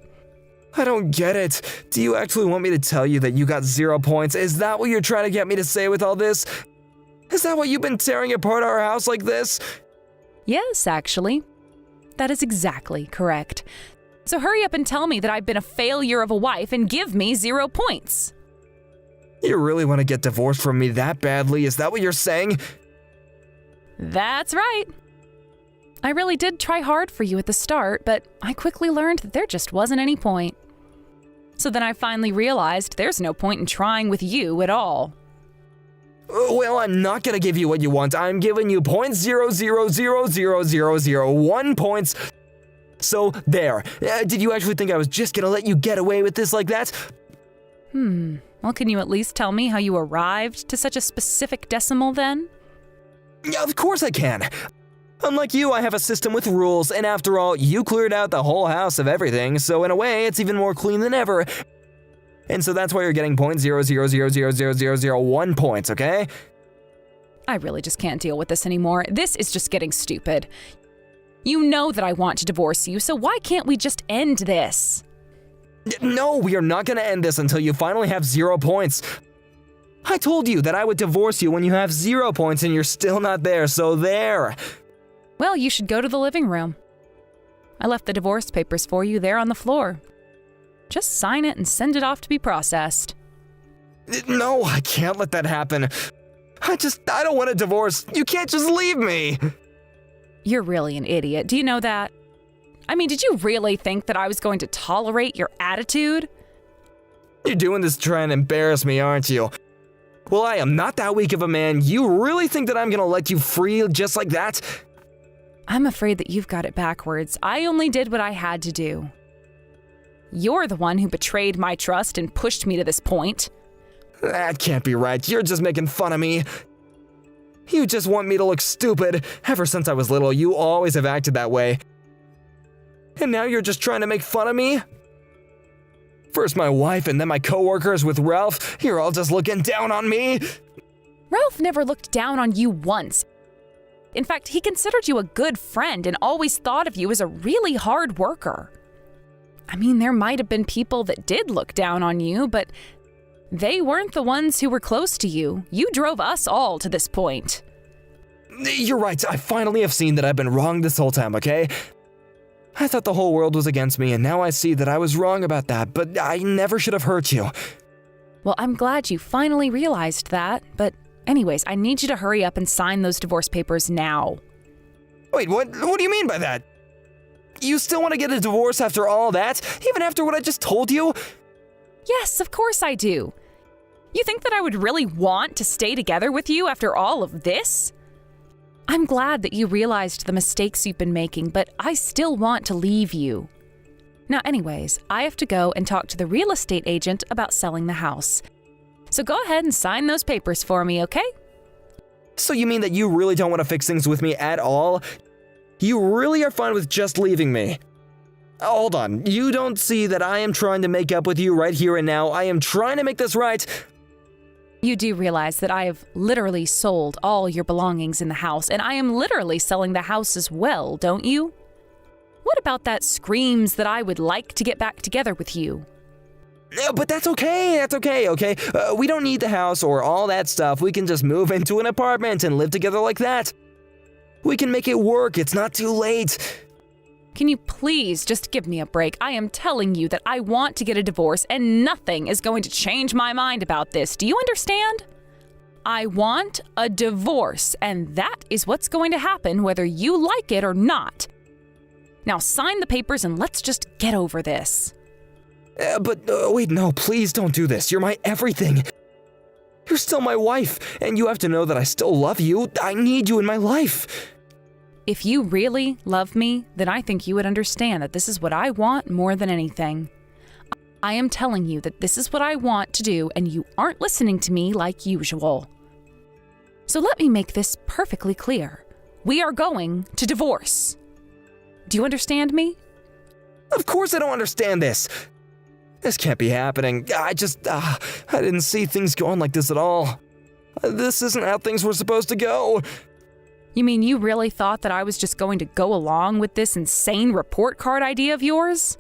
I don't get it. Do you actually want me to tell you that you got 0 points? Is that what you're trying to get me to say with all this? Is that why you've been tearing apart our house like this? Yes, actually. That is exactly correct. So hurry up and tell me that I've been a failure of a wife and give me 0 points. You really want to get divorced from me that badly? Is that what you're saying? That's right. I really did try hard for you at the start, but I quickly learned that there just wasn't any point. So then I finally realized there's no point in trying with you at all. Well, I'm not gonna give you what you want. I'm giving you 0.000001 points. So, there. Did you actually think I was just gonna let you get away with this like that? Well, can you at least tell me how you arrived to such a specific decimal then? Yeah, of course I can. Unlike you, I have a system with rules, and after all, you cleared out the whole house of everything, so in a way, it's even more clean than ever. And so that's why you're getting 0.00000001 points, okay? I really just can't deal with this anymore. This is just getting stupid. You know that I want to divorce you, so why can't we just end this? No, we are not gonna end this until you finally have 0 points. I told you that I would divorce you when you have 0 points and you're still not there, so there. Well, you should go to the living room. I left the divorce papers for you there on the floor. Just sign it and send it off to be processed. No, I can't let that happen. I don't want a divorce. You can't just leave me. You're really an idiot. Do you know that? I mean, did you really think that I was going to tolerate your attitude? You're doing this to try and embarrass me, aren't you? Well, I am not that weak of a man. You really think that I'm gonna let you free just like that? I'm afraid that you've got it backwards. I only did what I had to do. You're the one who betrayed my trust and pushed me to this point. That can't be right. You're just making fun of me. You just want me to look stupid. Ever since I was little, you always have acted that way. And now you're just trying to make fun of me? First my wife and then my coworkers with Ralph. You're all just looking down on me. Ralph never looked down on you once. In fact, he considered you a good friend and always thought of you as a really hard worker. I mean, there might have been people that did look down on you, but they weren't the ones who were close to you. You drove us all to this point. You're right. I finally have seen that I've been wrong this whole time, okay? I thought the whole world was against me, and now I see that I was wrong about that, but I never should have hurt you. Well, I'm glad you finally realized that, but anyways, I need you to hurry up and sign those divorce papers now. Wait, what do you mean by that? You still want to get a divorce after all that? Even after what I just told you? Yes, of course I do. You think that I would really want to stay together with you after all of this? I'm glad that you realized the mistakes you've been making, but I still want to leave you. Now, anyways, I have to go and talk to the real estate agent about selling the house. So go ahead and sign those papers for me, okay? So you mean that you really don't want to fix things with me at all? You really are fine with just leaving me? Hold on, you don't see that I am trying to make up with you right here and now? I am trying to make this right. You do realize that I have literally sold all your belongings in the house, and I am literally selling the house as well, don't you? What about that screams that I would like to get back together with you? But that's okay, okay? We don't need the house or all that stuff. We can just move into an apartment and live together like that. We can make it work, it's not too late. Can you please just give me a break? I am telling you that I want to get a divorce and nothing is going to change my mind about this. Do you understand? I want a divorce, and that is what's going to happen whether you like it or not. Now sign the papers and let's just get over this. Wait, no, please don't do this. You're my everything. You're still my wife, and you have to know that I still love you. I need you in my life. If you really love me, then I think you would understand that this is what I want more than anything. I am telling you that this is what I want to do, and you aren't listening to me like usual. So let me make this perfectly clear. We are going to divorce. Do you understand me? Of course I don't understand this. This can't be happening. I didn't see things going like this at all. This isn't how things were supposed to go. You mean you really thought that I was just going to go along with this insane report card idea of yours?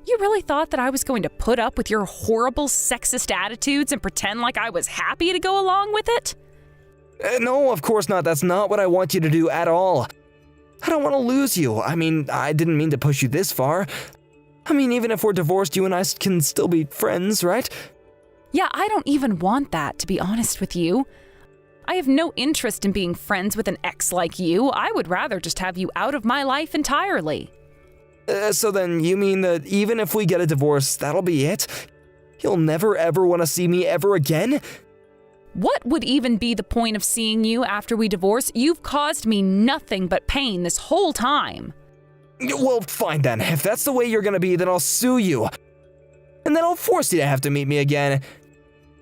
You really thought that I was going to put up with your horrible sexist attitudes and pretend like I was happy to go along with it? No, of course not. That's not what I want you to do at all. I don't want to lose you. I mean, I didn't mean to push you this far. I mean, even if we're divorced, you and I can still be friends, right? Yeah, I don't even want that, to be honest with you. I have no interest in being friends with an ex like you. I would rather just have you out of my life entirely. So then you mean that even if we get a divorce, that'll be it? You'll never ever want to see me ever again? What would even be the point of seeing you after we divorce? You've caused me nothing but pain this whole time. Well, fine then. If that's the way you're gonna be, then I'll sue you. And then I'll force you to have to meet me again.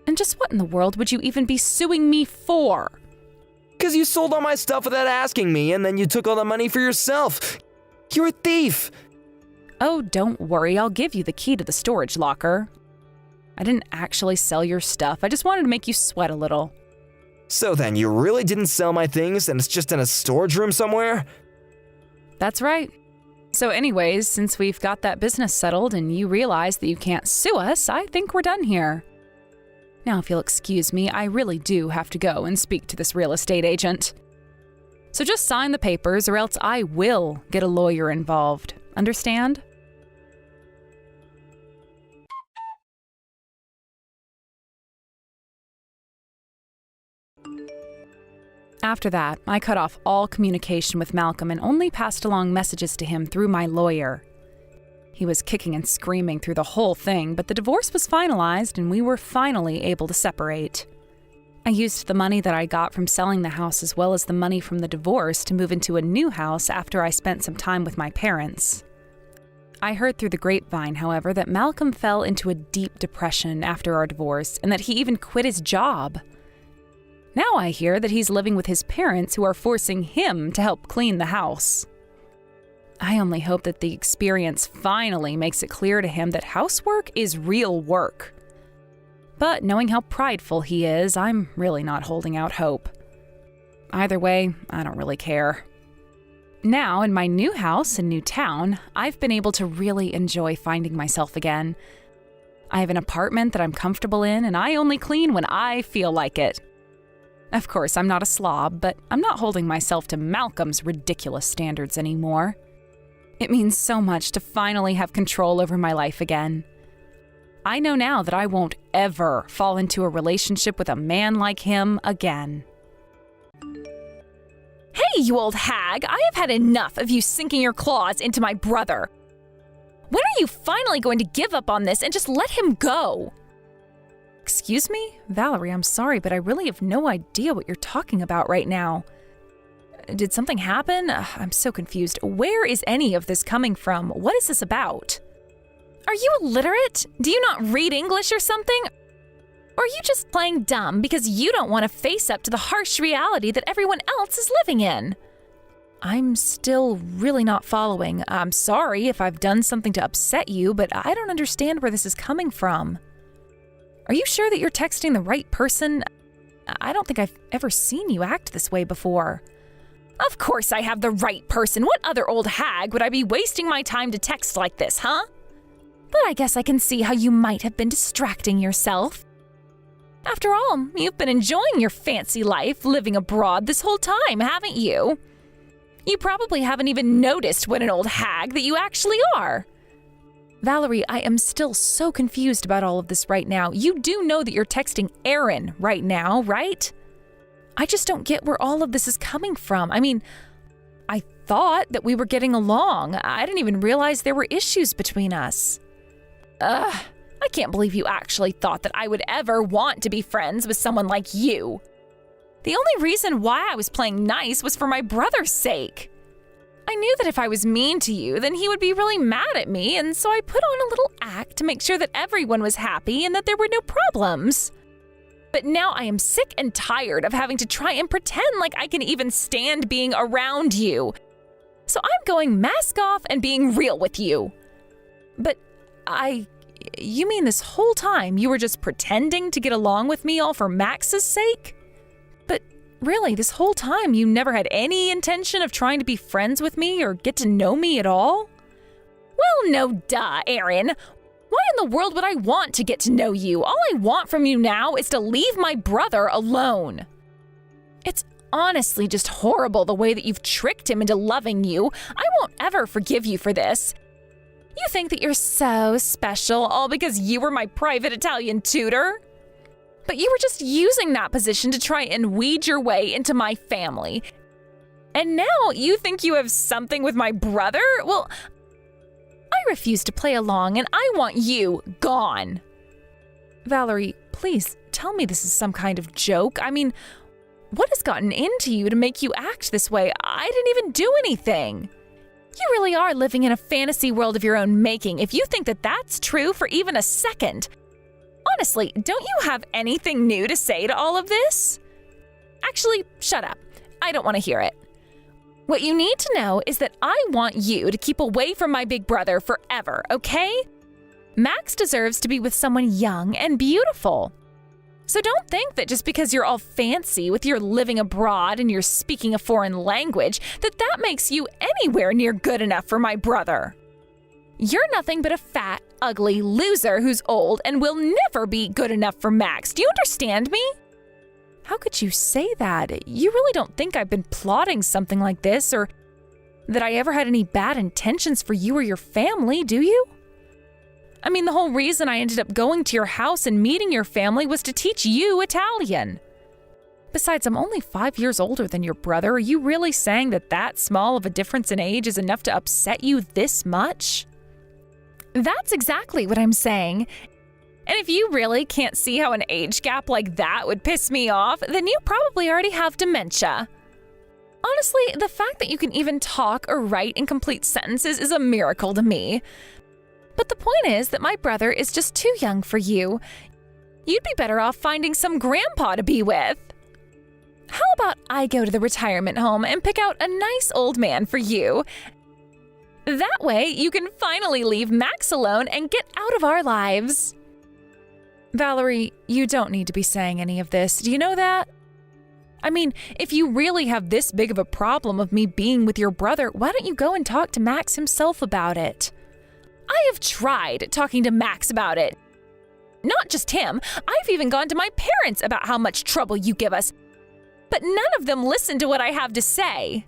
And just what in the world would you even be suing me for? 'Cause you sold all my stuff without asking me, and then you took all the money for yourself. You're a thief. Oh, don't worry, I'll give you the key to the storage locker. I didn't actually sell your stuff, I just wanted to make you sweat a little. So then, you really didn't sell my things, and it's just in a storage room somewhere? That's right. So anyways, since we've got that business settled and you realize that you can't sue us, I think we're done here. Now, if you'll excuse me, I really do have to go and speak to this real estate agent. So just sign the papers or else I will get a lawyer involved. Understand? After that, I cut off all communication with Malcolm and only passed along messages to him through my lawyer. He was kicking and screaming through the whole thing, but the divorce was finalized and we were finally able to separate. I used the money that I got from selling the house as well as the money from the divorce to move into a new house after I spent some time with my parents. I heard through the grapevine, however, that Malcolm fell into a deep depression after our divorce and that he even quit his job. Now I hear that he's living with his parents who are forcing him to help clean the house. I only hope that the experience finally makes it clear to him that housework is real work. But knowing how prideful he is, I'm really not holding out hope. Either way, I don't really care. Now, in my new house and new town, I've been able to really enjoy finding myself again. I have an apartment that I'm comfortable in, and I only clean when I feel like it. Of course, I'm not a slob, but I'm not holding myself to Malcolm's ridiculous standards anymore. It means so much to finally have control over my life again. I know now that I won't ever fall into a relationship with a man like him again. Hey, you old hag! I have had enough of you sinking your claws into my brother. When are you finally going to give up on this and just let him go? Excuse me? Valerie, I'm sorry, but I really have no idea what you're talking about right now. Did something happen? I'm so confused. Where is any of this coming from? What is this about? Are you illiterate? Do you not read English or something? Or are you just playing dumb because you don't want to face up to the harsh reality that everyone else is living in? I'm still really not following. I'm sorry if I've done something to upset you, but I don't understand where this is coming from. Are you sure that you're texting the right person? I don't think I've ever seen you act this way before. Of course I have the right person. What other old hag would I be wasting my time to text like this, huh? But I guess I can see how you might have been distracting yourself. After all, you've been enjoying your fancy life living abroad this whole time, haven't you? You probably haven't even noticed what an old hag that you actually are. Valerie, I am still so confused about all of this right now. You do know that you're texting Aaron right now, right? I just don't get where all of this is coming from. I mean, I thought that we were getting along. I didn't even realize there were issues between us. I can't believe you actually thought that I would ever want to be friends with someone like you. The only reason why I was playing nice was for my brother's sake. I knew that if I was mean to you, then he would be really mad at me, and so I put on a little act to make sure that everyone was happy and that there were no problems. But now I am sick and tired of having to try and pretend like I can even stand being around you. So I'm going mask off and being real with you. But you mean this whole time you were just pretending to get along with me all for Max's sake? But really, this whole time you never had any intention of trying to be friends with me or get to know me at all? Well, no duh, Aaron. Why in the world would I want to get to know you? All I want from you now is to leave my brother alone. honestly just horrible the way that you've tricked him into loving you. I won't ever forgive you for this. You think that you're so special all because you were my private Italian tutor? But you were just using that position to try and weed your way into my family. And now you think you have something with my brother? Well, I refuse to play along and I want you gone. Valerie, please tell me this is some kind of joke. I mean, what has gotten into you to make you act this way? I didn't even do anything. You really are living in a fantasy world of your own making if you think that that's true for even a second. Honestly, don't you have anything new to say to all of this? Actually, shut up. I don't want to hear it. What you need to know is that I want you to keep away from my big brother forever, okay? Max deserves to be with someone young and beautiful. So don't think that just because you're all fancy with your living abroad and you're speaking a foreign language, that makes you anywhere near good enough for my brother. You're nothing but a fat, ugly loser who's old and will never be good enough for Max. Do you understand me? How could you say that? You really don't think I've been plotting something like this or that I ever had any bad intentions for you or your family, do you? I mean, the whole reason I ended up going to your house and meeting your family was to teach you Italian. Besides, I'm only 5 years older than your brother. Are you really saying that small of a difference in age is enough to upset you this much? That's exactly what I'm saying. And if you really can't see how an age gap like that would piss me off, then you probably already have dementia. Honestly, the fact that you can even talk or write in complete sentences is a miracle to me. But the point is that my brother is just too young for you. You'd be better off finding some grandpa to be with. How about I go to the retirement home and pick out a nice old man for you? That way, you can finally leave Max alone and get out of our lives. Valerie, you don't need to be saying any of this. Do you know that? I mean, if you really have this big of a problem of me being with your brother, why don't you go and talk to Max himself about it? I have tried talking to Max about it. Not just him, I've even gone to my parents about how much trouble you give us. But none of them listen to what I have to say.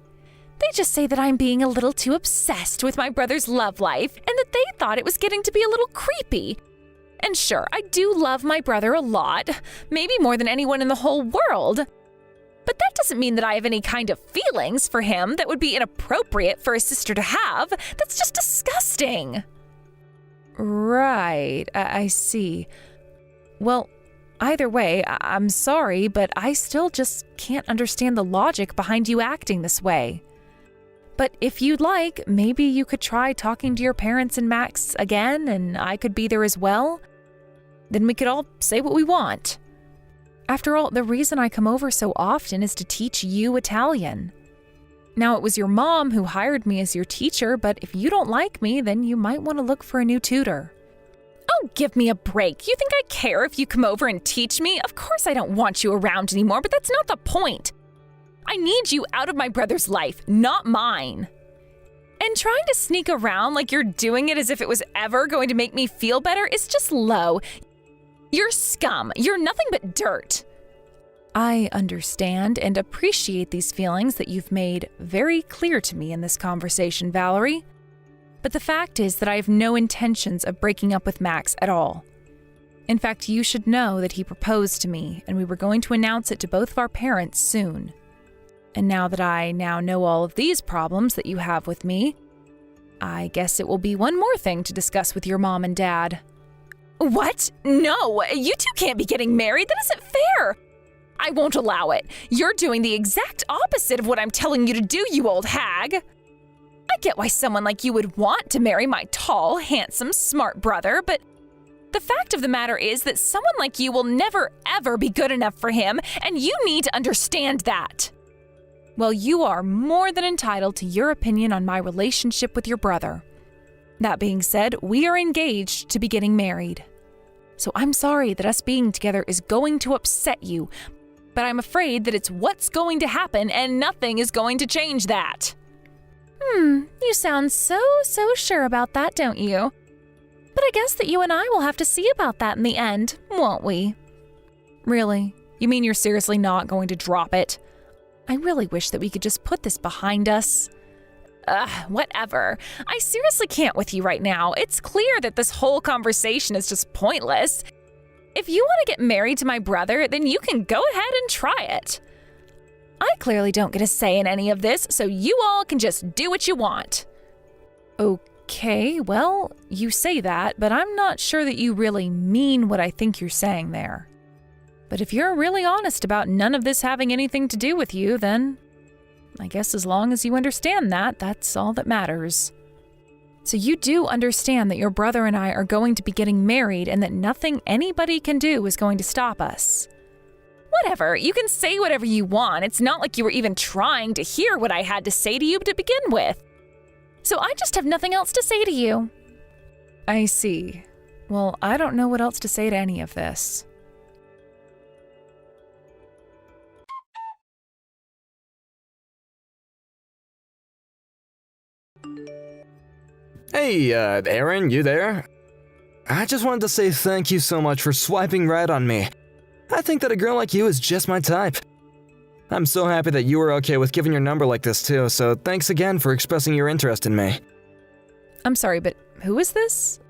They just say that I'm being a little too obsessed with my brother's love life and that they thought it was getting to be a little creepy. And sure, I do love my brother a lot, maybe more than anyone in the whole world. But that doesn't mean that I have any kind of feelings for him that would be inappropriate for a sister to have. That's just disgusting. Right, I see. Well, either way, I'm sorry, but I still just can't understand the logic behind you acting this way. But if you'd like, maybe you could try talking to your parents and Max again, and I could be there as well. Then we could all say what we want. After all, the reason I come over so often is to teach you Italian. Now, it was your mom who hired me as your teacher, but if you don't like me, then you might want to look for a new tutor. Oh, give me a break. You think I care if you come over and teach me? Of course I don't want you around anymore, but that's not the point. I need you out of my brother's life, not mine. And trying to sneak around like you're doing it as if it was ever going to make me feel better is just low. You're scum. You're nothing but dirt. I understand and appreciate these feelings that you've made very clear to me in this conversation, Valerie. But the fact is that I have no intentions of breaking up with Max at all. In fact, you should know that he proposed to me, and we were going to announce it to both of our parents soon. And now that I know all of these problems that you have with me, I guess it will be one more thing to discuss with your mom and dad. What? No, you two can't be getting married. That isn't fair. I won't allow it. You're doing the exact opposite of what I'm telling you to do, you old hag. I get why someone like you would want to marry my tall, handsome, smart brother, but the fact of the matter is that someone like you will never, ever be good enough for him, and you need to understand that. Well, you are more than entitled to your opinion on my relationship with your brother. That being said, we are engaged to be getting married. So I'm sorry that us being together is going to upset you, but I'm afraid that it's what's going to happen and nothing is going to change that. You sound so sure about that, don't you? But I guess that you and I will have to see about that in the end, won't we? Really? You mean you're seriously not going to drop it? I really wish that we could just put this behind us. Whatever. I seriously can't with you right now. It's clear that this whole conversation is just pointless. If you want to get married to my brother, then you can go ahead and try it. I clearly don't get a say in any of this, so you all can just do what you want. Okay, well, you say that, but I'm not sure that you really mean what I think you're saying there. But if you're really honest about none of this having anything to do with you, then I guess as long as you understand that, that's all that matters. So you do understand that your brother and I are going to be getting married and that nothing anybody can do is going to stop us. Whatever, you can say whatever you want. It's not like you were even trying to hear what I had to say to you to begin with. So I just have nothing else to say to you. I see. Well, I don't know what else to say to any of this. Hey, Aaron, you there? I just wanted to say thank you so much for swiping right on me. I think that a girl like you is just my type. I'm so happy that you were okay with giving your number like this too, so thanks again for expressing your interest in me. I'm sorry, but who is this?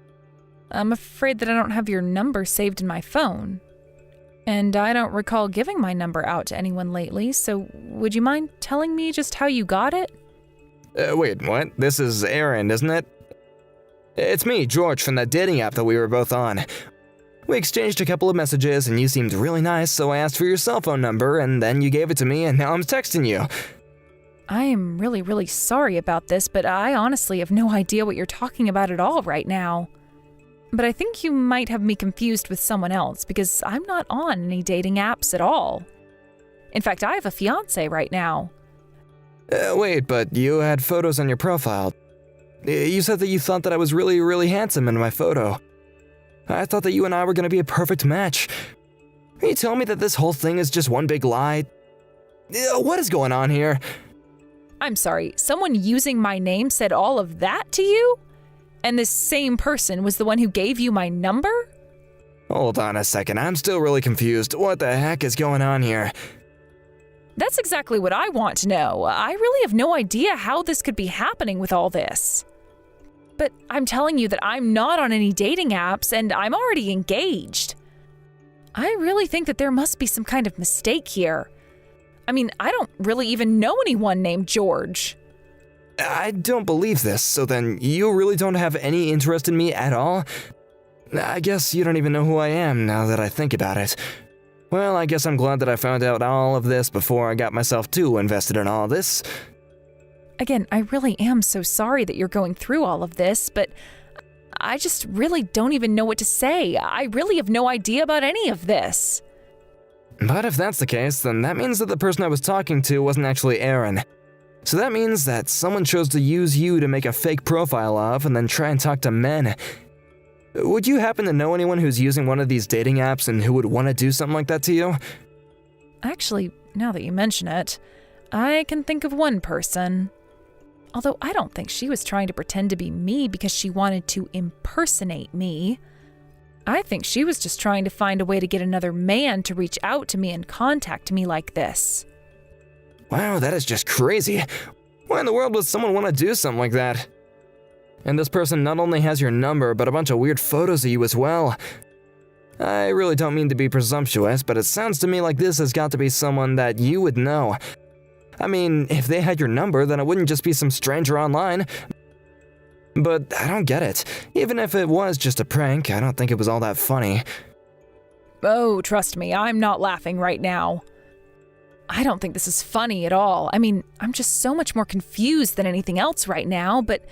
I'm afraid that I don't have your number saved in my phone. And I don't recall giving my number out to anyone lately, so would you mind telling me just how you got it? Wait, what? This is Aaron, isn't it? It's me, George, from that dating app that we were both on. We exchanged a couple of messages and you seemed really nice, so I asked for your cell phone number and then you gave it to me and now I'm texting you. I am really, really sorry about this, but I honestly have no idea what you're talking about at all right now. But I think you might have me confused with someone else because I'm not on any dating apps at all. In fact, I have a fiance right now. Wait, but you had photos on your profile. You said that you thought that I was really, really handsome in my photo. I thought that you and I were going to be a perfect match. Are you telling me that this whole thing is just one big lie? What is going on here? I'm sorry, someone using my name said all of that to you? And this same person was the one who gave you my number? Hold on a second, I'm still really confused. What the heck is going on here? That's exactly what I want to know. I really have no idea how this could be happening with all this. But I'm telling you that I'm not on any dating apps and I'm already engaged. I really think that there must be some kind of mistake here. I mean, I don't really even know anyone named George. I don't believe this, so then you really don't have any interest in me at all? I guess you don't even know who I am now that I think about it. Well, I guess I'm glad that I found out all of this before I got myself too invested in all this. Again, I really am so sorry that you're going through all of this, but I just really don't even know what to say. I really have no idea about any of this. But if that's the case, then that means that the person I was talking to wasn't actually Aaron. So that means that someone chose to use you to make a fake profile of and then try and talk to men. Would you happen to know anyone who's using one of these dating apps and who would want to do something like that to you? Actually, now that you mention it, I can think of one person. Although I don't think she was trying to pretend to be me because she wanted to impersonate me. I think she was just trying to find a way to get another man to reach out to me and contact me like this. Wow, that is just crazy. Why in the world would someone want to do something like that? And this person not only has your number, but a bunch of weird photos of you as well. I really don't mean to be presumptuous, but it sounds to me like this has got to be someone that you would know. I mean, if they had your number, then it wouldn't just be some stranger online. But I don't get it. Even if it was just a prank, I don't think it was all that funny. Oh, trust me, I'm not laughing right now. I don't think this is funny at all. I mean, I'm just so much more confused than anything else right now, but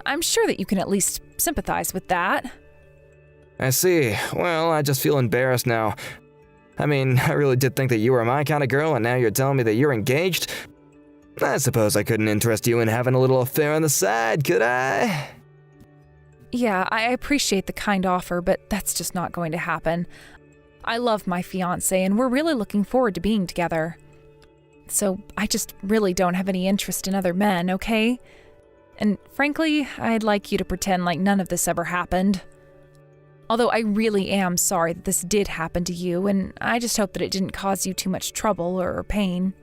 I'm sure that you can at least sympathize with that. I see. Well, I just feel embarrassed now. I mean, I really did think that you were my kind of girl, and now you're telling me that you're engaged? I suppose I couldn't interest you in having a little affair on the side, could I? Yeah, I appreciate the kind offer, but that's just not going to happen. I love my fiance, and we're really looking forward to being together. So I just really don't have any interest in other men, okay? And frankly, I'd like you to pretend like none of this ever happened. Although I really am sorry that this did happen to you, and I just hope that it didn't cause you too much trouble or pain.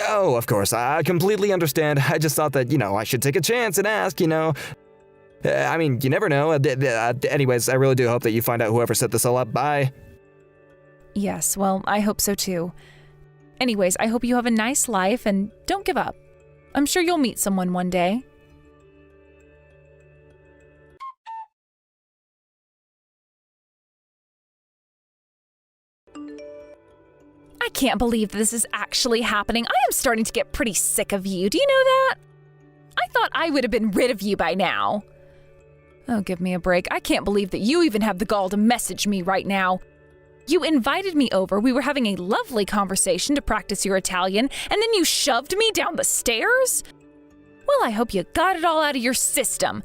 Oh, of course, I completely understand. I just thought that, I should take a chance and ask, I mean, you never know. Anyways, I really do hope that you find out whoever set this all up. Bye. Yes, well, I hope so too. Anyways, I hope you have a nice life and don't give up. I'm sure you'll meet someone one day. I can't believe this is actually happening. I am starting to get pretty sick of you. Do you know that? I thought I would have been rid of you by now. Oh, give me a break. I can't believe that you even have the gall to message me right now. You invited me over, we were having a lovely conversation to practice your Italian, and then you shoved me down the stairs? Well, I hope you got it all out of your system.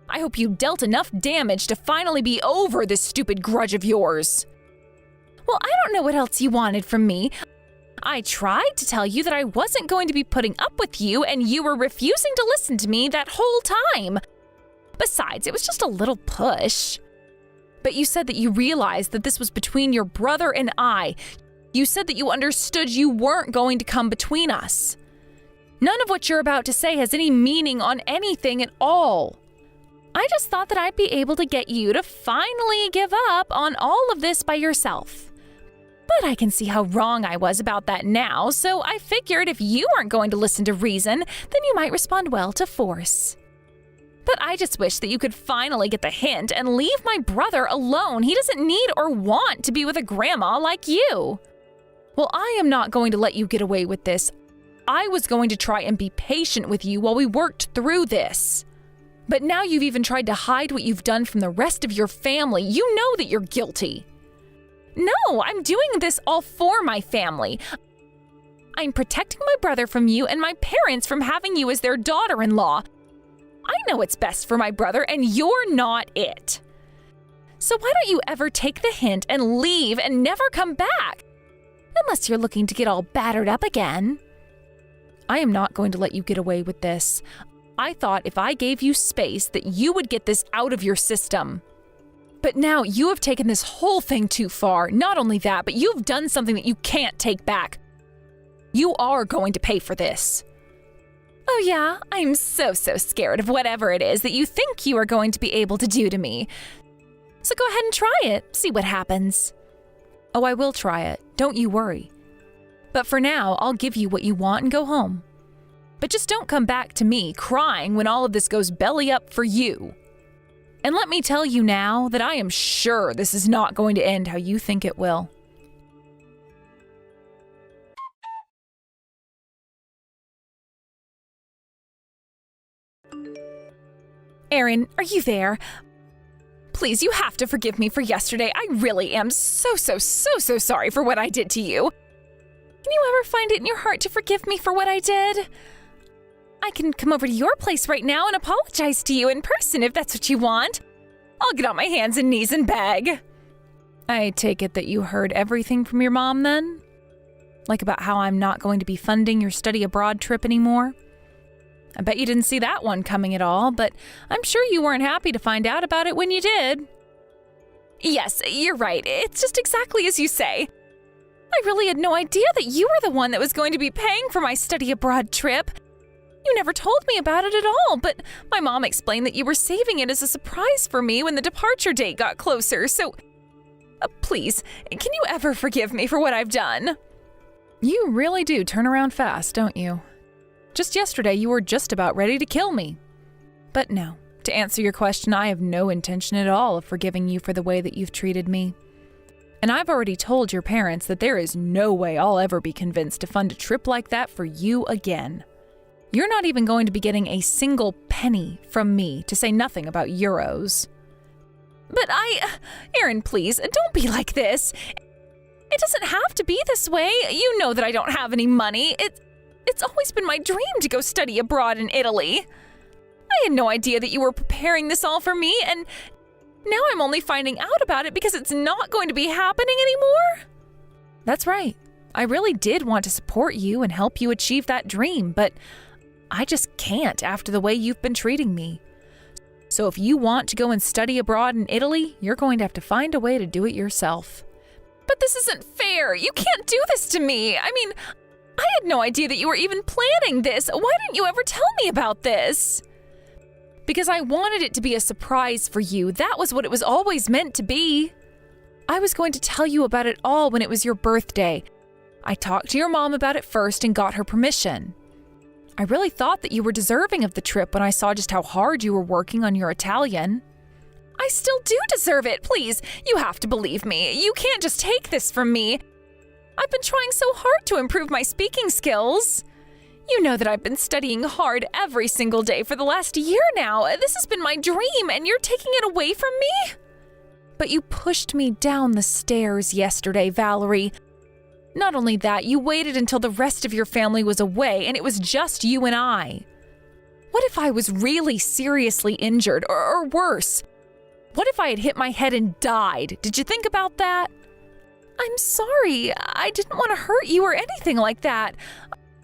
I hope you dealt enough damage to finally be over this stupid grudge of yours. Well, I don't know what else you wanted from me. I tried to tell you that I wasn't going to be putting up with you, and you were refusing to listen to me that whole time. Besides, it was just a little push. But you said that you realized that this was between your brother and I. You said that you understood you weren't going to come between us. None of what you're about to say has any meaning on anything at all. I just thought that I'd be able to get you to finally give up on all of this by yourself. But I can see how wrong I was about that now, so I figured if you aren't going to listen to reason, then you might respond well to force. But I just wish that you could finally get the hint and leave my brother alone. He doesn't need or want to be with a grandma like you. Well, I am not going to let you get away with this. I was going to try and be patient with you while we worked through this. But now you've even tried to hide what you've done from the rest of your family. You know that you're guilty. No, I'm doing this all for my family. I'm protecting my brother from you and my parents from having you as their daughter-in-law. I know what's best for my brother, and you're not it. So why don't you ever take the hint and leave and never come back? Unless you're looking to get all battered up again. I am not going to let you get away with this. I thought if I gave you space that you would get this out of your system. But now you have taken this whole thing too far. Not only that, but you've done something that you can't take back. You are going to pay for this. Oh yeah, I'm so scared of whatever it is that you think you are going to be able to do to me. So go ahead and try it, see what happens. Oh, I will try it, don't you worry. But for now, I'll give you what you want and go home. But just don't come back to me crying when all of this goes belly up for you. And let me tell you now that I am sure this is not going to end how you think it will. Aaron, are you there? Please, you have to forgive me for yesterday. I really am so sorry for what I did to you. Can you ever find it in your heart to forgive me for what I did? I can come over to your place right now and apologize to you in person if that's what you want. I'll get on my hands and knees and beg. I take it that you heard everything from your mom then? Like about how I'm not going to be funding your study abroad trip anymore? I bet you didn't see that one coming at all, but I'm sure you weren't happy to find out about it when you did. Yes, you're right. It's just exactly as you say. I really had no idea that you were the one that was going to be paying for my study abroad trip. You never told me about it at all, but my mom explained that you were saving it as a surprise for me when the departure date got closer, so please, can you ever forgive me for what I've done? You really do turn around fast, don't you? Just yesterday, you were just about ready to kill me. But no, to answer your question, I have no intention at all of forgiving you for the way that you've treated me. And I've already told your parents that there is no way I'll ever be convinced to fund a trip like that for you again. You're not even going to be getting a single penny from me, to say nothing about euros. But Aaron, please, don't be like this. It doesn't have to be this way. You know that I don't have any money. It's always been my dream to go study abroad in Italy. I had no idea that you were preparing this all for me, and now I'm only finding out about it because it's not going to be happening anymore. That's right. I really did want to support you and help you achieve that dream, but I just can't after the way you've been treating me. So if you want to go and study abroad in Italy, you're going to have to find a way to do it yourself. But this isn't fair. You can't do this to me. I mean, I had no idea that you were even planning this. Why didn't you ever tell me about this? Because I wanted it to be a surprise for you. That was what it was always meant to be. I was going to tell you about it all when it was your birthday. I talked to your mom about it first and got her permission. I really thought that you were deserving of the trip when I saw just how hard you were working on your Italian. I still do deserve it. Please, you have to believe me. You can't just take this from me. I've been trying so hard to improve my speaking skills. You know that I've been studying hard every single day for the last year now. This has been my dream, and you're taking it away from me? But you pushed me down the stairs yesterday, Valerie. Not only that, you waited until the rest of your family was away, and it was just you and I. What if I was really seriously injured, or worse? What if I had hit my head and died? Did you think about that? I'm sorry. I didn't want to hurt you or anything like that.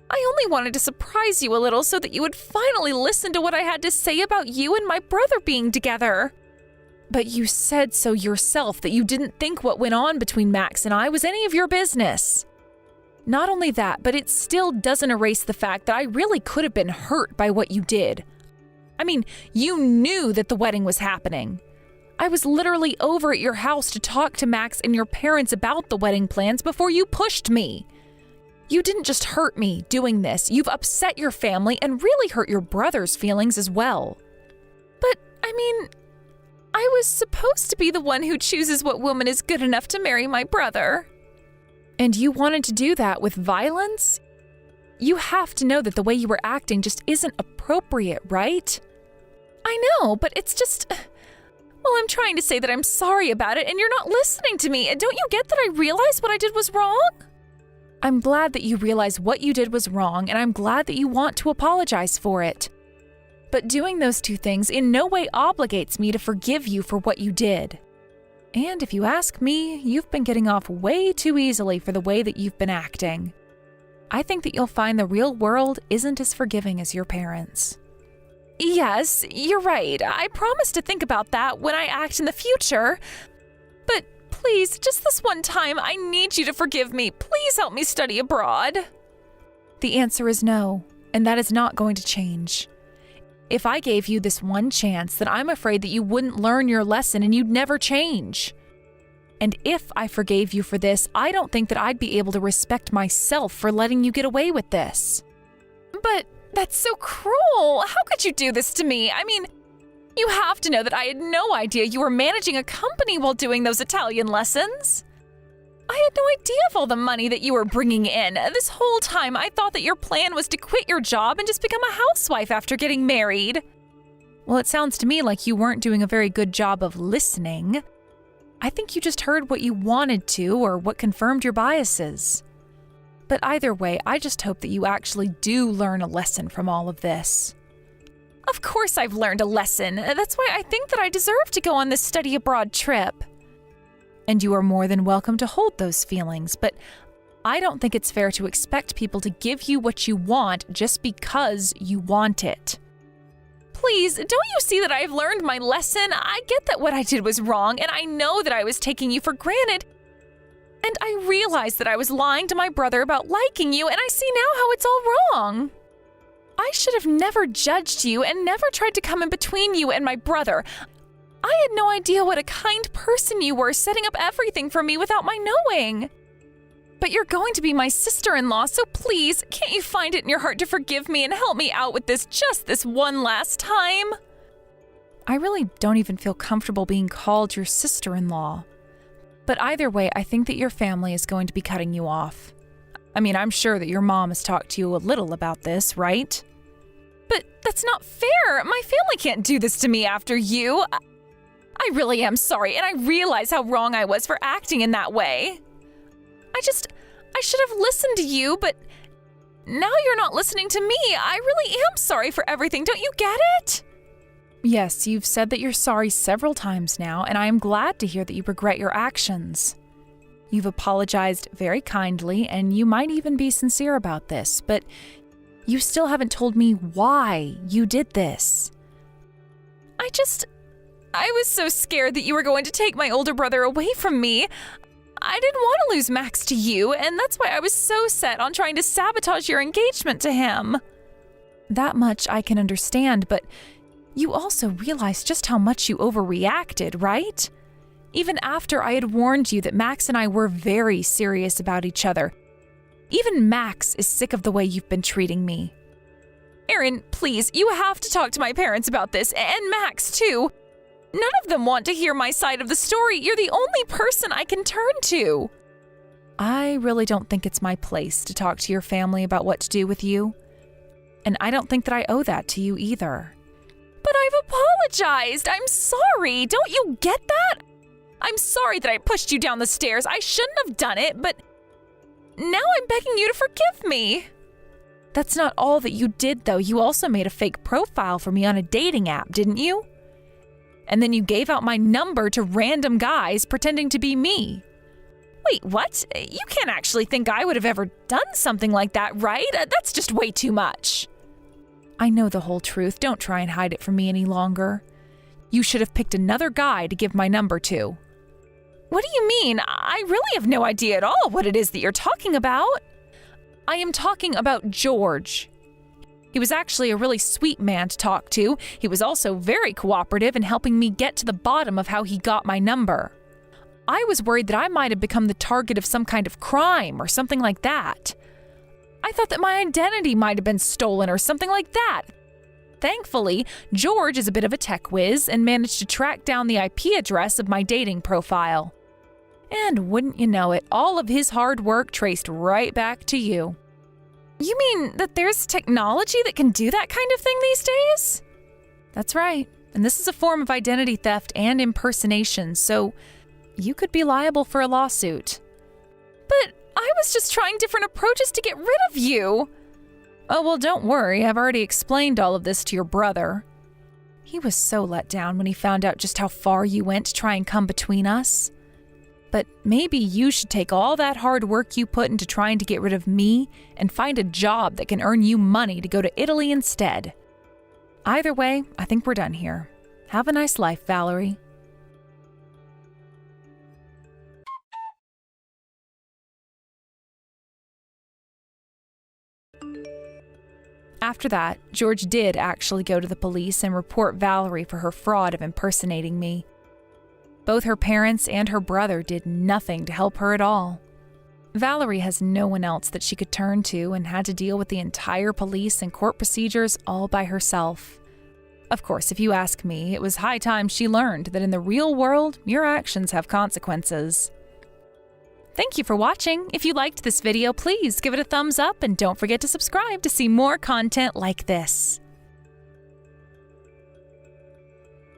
I only wanted to surprise you a little so that you would finally listen to what I had to say about you and my brother being together. But you said so yourself that you didn't think what went on between Max and I was any of your business. Not only that, but it still doesn't erase the fact that I really could have been hurt by what you did. I mean, you knew that the wedding was happening. I was literally over at your house to talk to Max and your parents about the wedding plans before you pushed me. You didn't just hurt me doing this, you've upset your family and really hurt your brother's feelings as well. But, I mean, I was supposed to be the one who chooses what woman is good enough to marry my brother. And you wanted to do that with violence? You have to know that the way you were acting just isn't appropriate, right? I know, but it's just... Well, I'm trying to say that I'm sorry about it and you're not listening to me. Don't you get that I realize what I did was wrong? I'm glad that you realize what you did was wrong, and I'm glad that you want to apologize for it. But doing those two things in no way obligates me to forgive you for what you did. And if you ask me, you've been getting off way too easily for the way that you've been acting. I think that you'll find the real world isn't as forgiving as your parents. Yes, you're right. I promise to think about that when I act in the future. But please, just this one time, I need you to forgive me. Please help me study abroad. The answer is no, and that is not going to change. If I gave you this one chance, then I'm afraid that you wouldn't learn your lesson and you'd never change. And if I forgave you for this, I don't think that I'd be able to respect myself for letting you get away with this. But that's so cruel. How could you do this to me? I mean, you have to know that I had no idea you were managing a company while doing those Italian lessons. I had no idea of all the money that you were bringing in. This whole time, I thought that your plan was to quit your job and just become a housewife after getting married. Well, it sounds to me like you weren't doing a very good job of listening. I think you just heard what you wanted to or what confirmed your biases. But either way, I just hope that you actually do learn a lesson from all of this. Of course I've learned a lesson. That's why I think that I deserve to go on this study abroad trip. And you are more than welcome to hold those feelings, but I don't think it's fair to expect people to give you what you want just because you want it. Please, don't you see that I've learned my lesson? I get that what I did was wrong, and I know that I was taking you for granted. And I realized that I was lying to my brother about liking you, and I see now how it's all wrong. I should have never judged you and never tried to come in between you and my brother. I had no idea what a kind person you were, setting up everything for me without my knowing. But you're going to be my sister-in-law, so please, can't you find it in your heart to forgive me and help me out with this just this one last time? I really don't even feel comfortable being called your sister-in-law. But either way, I think that your family is going to be cutting you off. I mean, I'm sure that your mom has talked to you a little about this, right? But that's not fair. My family can't do this to me after you. I really am sorry, and I realize how wrong I was for acting in that way. I should have listened to you, but now you're not listening to me. I really am sorry for everything. Don't you get it? Yes, you've said that you're sorry several times now, and I am glad to hear that you regret your actions. You've apologized very kindly, and you might even be sincere about this, but you still haven't told me why you did this. I was so scared that you were going to take my older brother away from me. I didn't want to lose Max to you, and that's why I was so set on trying to sabotage your engagement to him. That much I can understand, but you also realize just how much you overreacted, right? Even after I had warned you that Max and I were very serious about each other. Even Max is sick of the way you've been treating me. Aaron, please, you have to talk to my parents about this, and Max too. None of them want to hear my side of the story. You're the only person I can turn to. I really don't think it's my place to talk to your family about what to do with you. And I don't think that I owe that to you either. But I've apologized. I'm sorry. Don't you get that? I'm sorry that I pushed you down the stairs. I shouldn't have done it, but now I'm begging you to forgive me. That's not all that you did, though. You also made a fake profile for me on a dating app, didn't you? And then you gave out my number to random guys pretending to be me. Wait, what? You can't actually think I would have ever done something like that, right? That's just way too much. I know the whole truth. Don't try and hide it from me any longer. You should have picked another guy to give my number to. What do you mean? I really have no idea at all what it is that you're talking about. I am talking about George. He was actually a really sweet man to talk to. He was also very cooperative in helping me get to the bottom of how he got my number. I was worried that I might have become the target of some kind of crime or something like that. I thought that my identity might have been stolen or something like that. Thankfully, George is a bit of a tech whiz and managed to track down the IP address of my dating profile. And wouldn't you know it, all of his hard work traced right back to you. You mean that there's technology that can do that kind of thing these days? That's right, and this is a form of identity theft and impersonation, so you could be liable for a lawsuit. But I was just trying different approaches to get rid of you. Oh, well, don't worry, I've already explained all of this to your brother. He was so let down when he found out just how far you went to try and come between us. But maybe you should take all that hard work you put into trying to get rid of me and find a job that can earn you money to go to Italy instead. Either way, I think we're done here. Have a nice life, Valerie. After that, George did actually go to the police and report Valerie for her fraud of impersonating me. Both her parents and her brother did nothing to help her at all. Valerie has no one else that she could turn to and had to deal with the entire police and court procedures all by herself. Of course, if you ask me, it was high time she learned that in the real world, your actions have consequences. Thank you for watching. If you liked this video, please give it a thumbs up and don't forget to subscribe to see more content like this.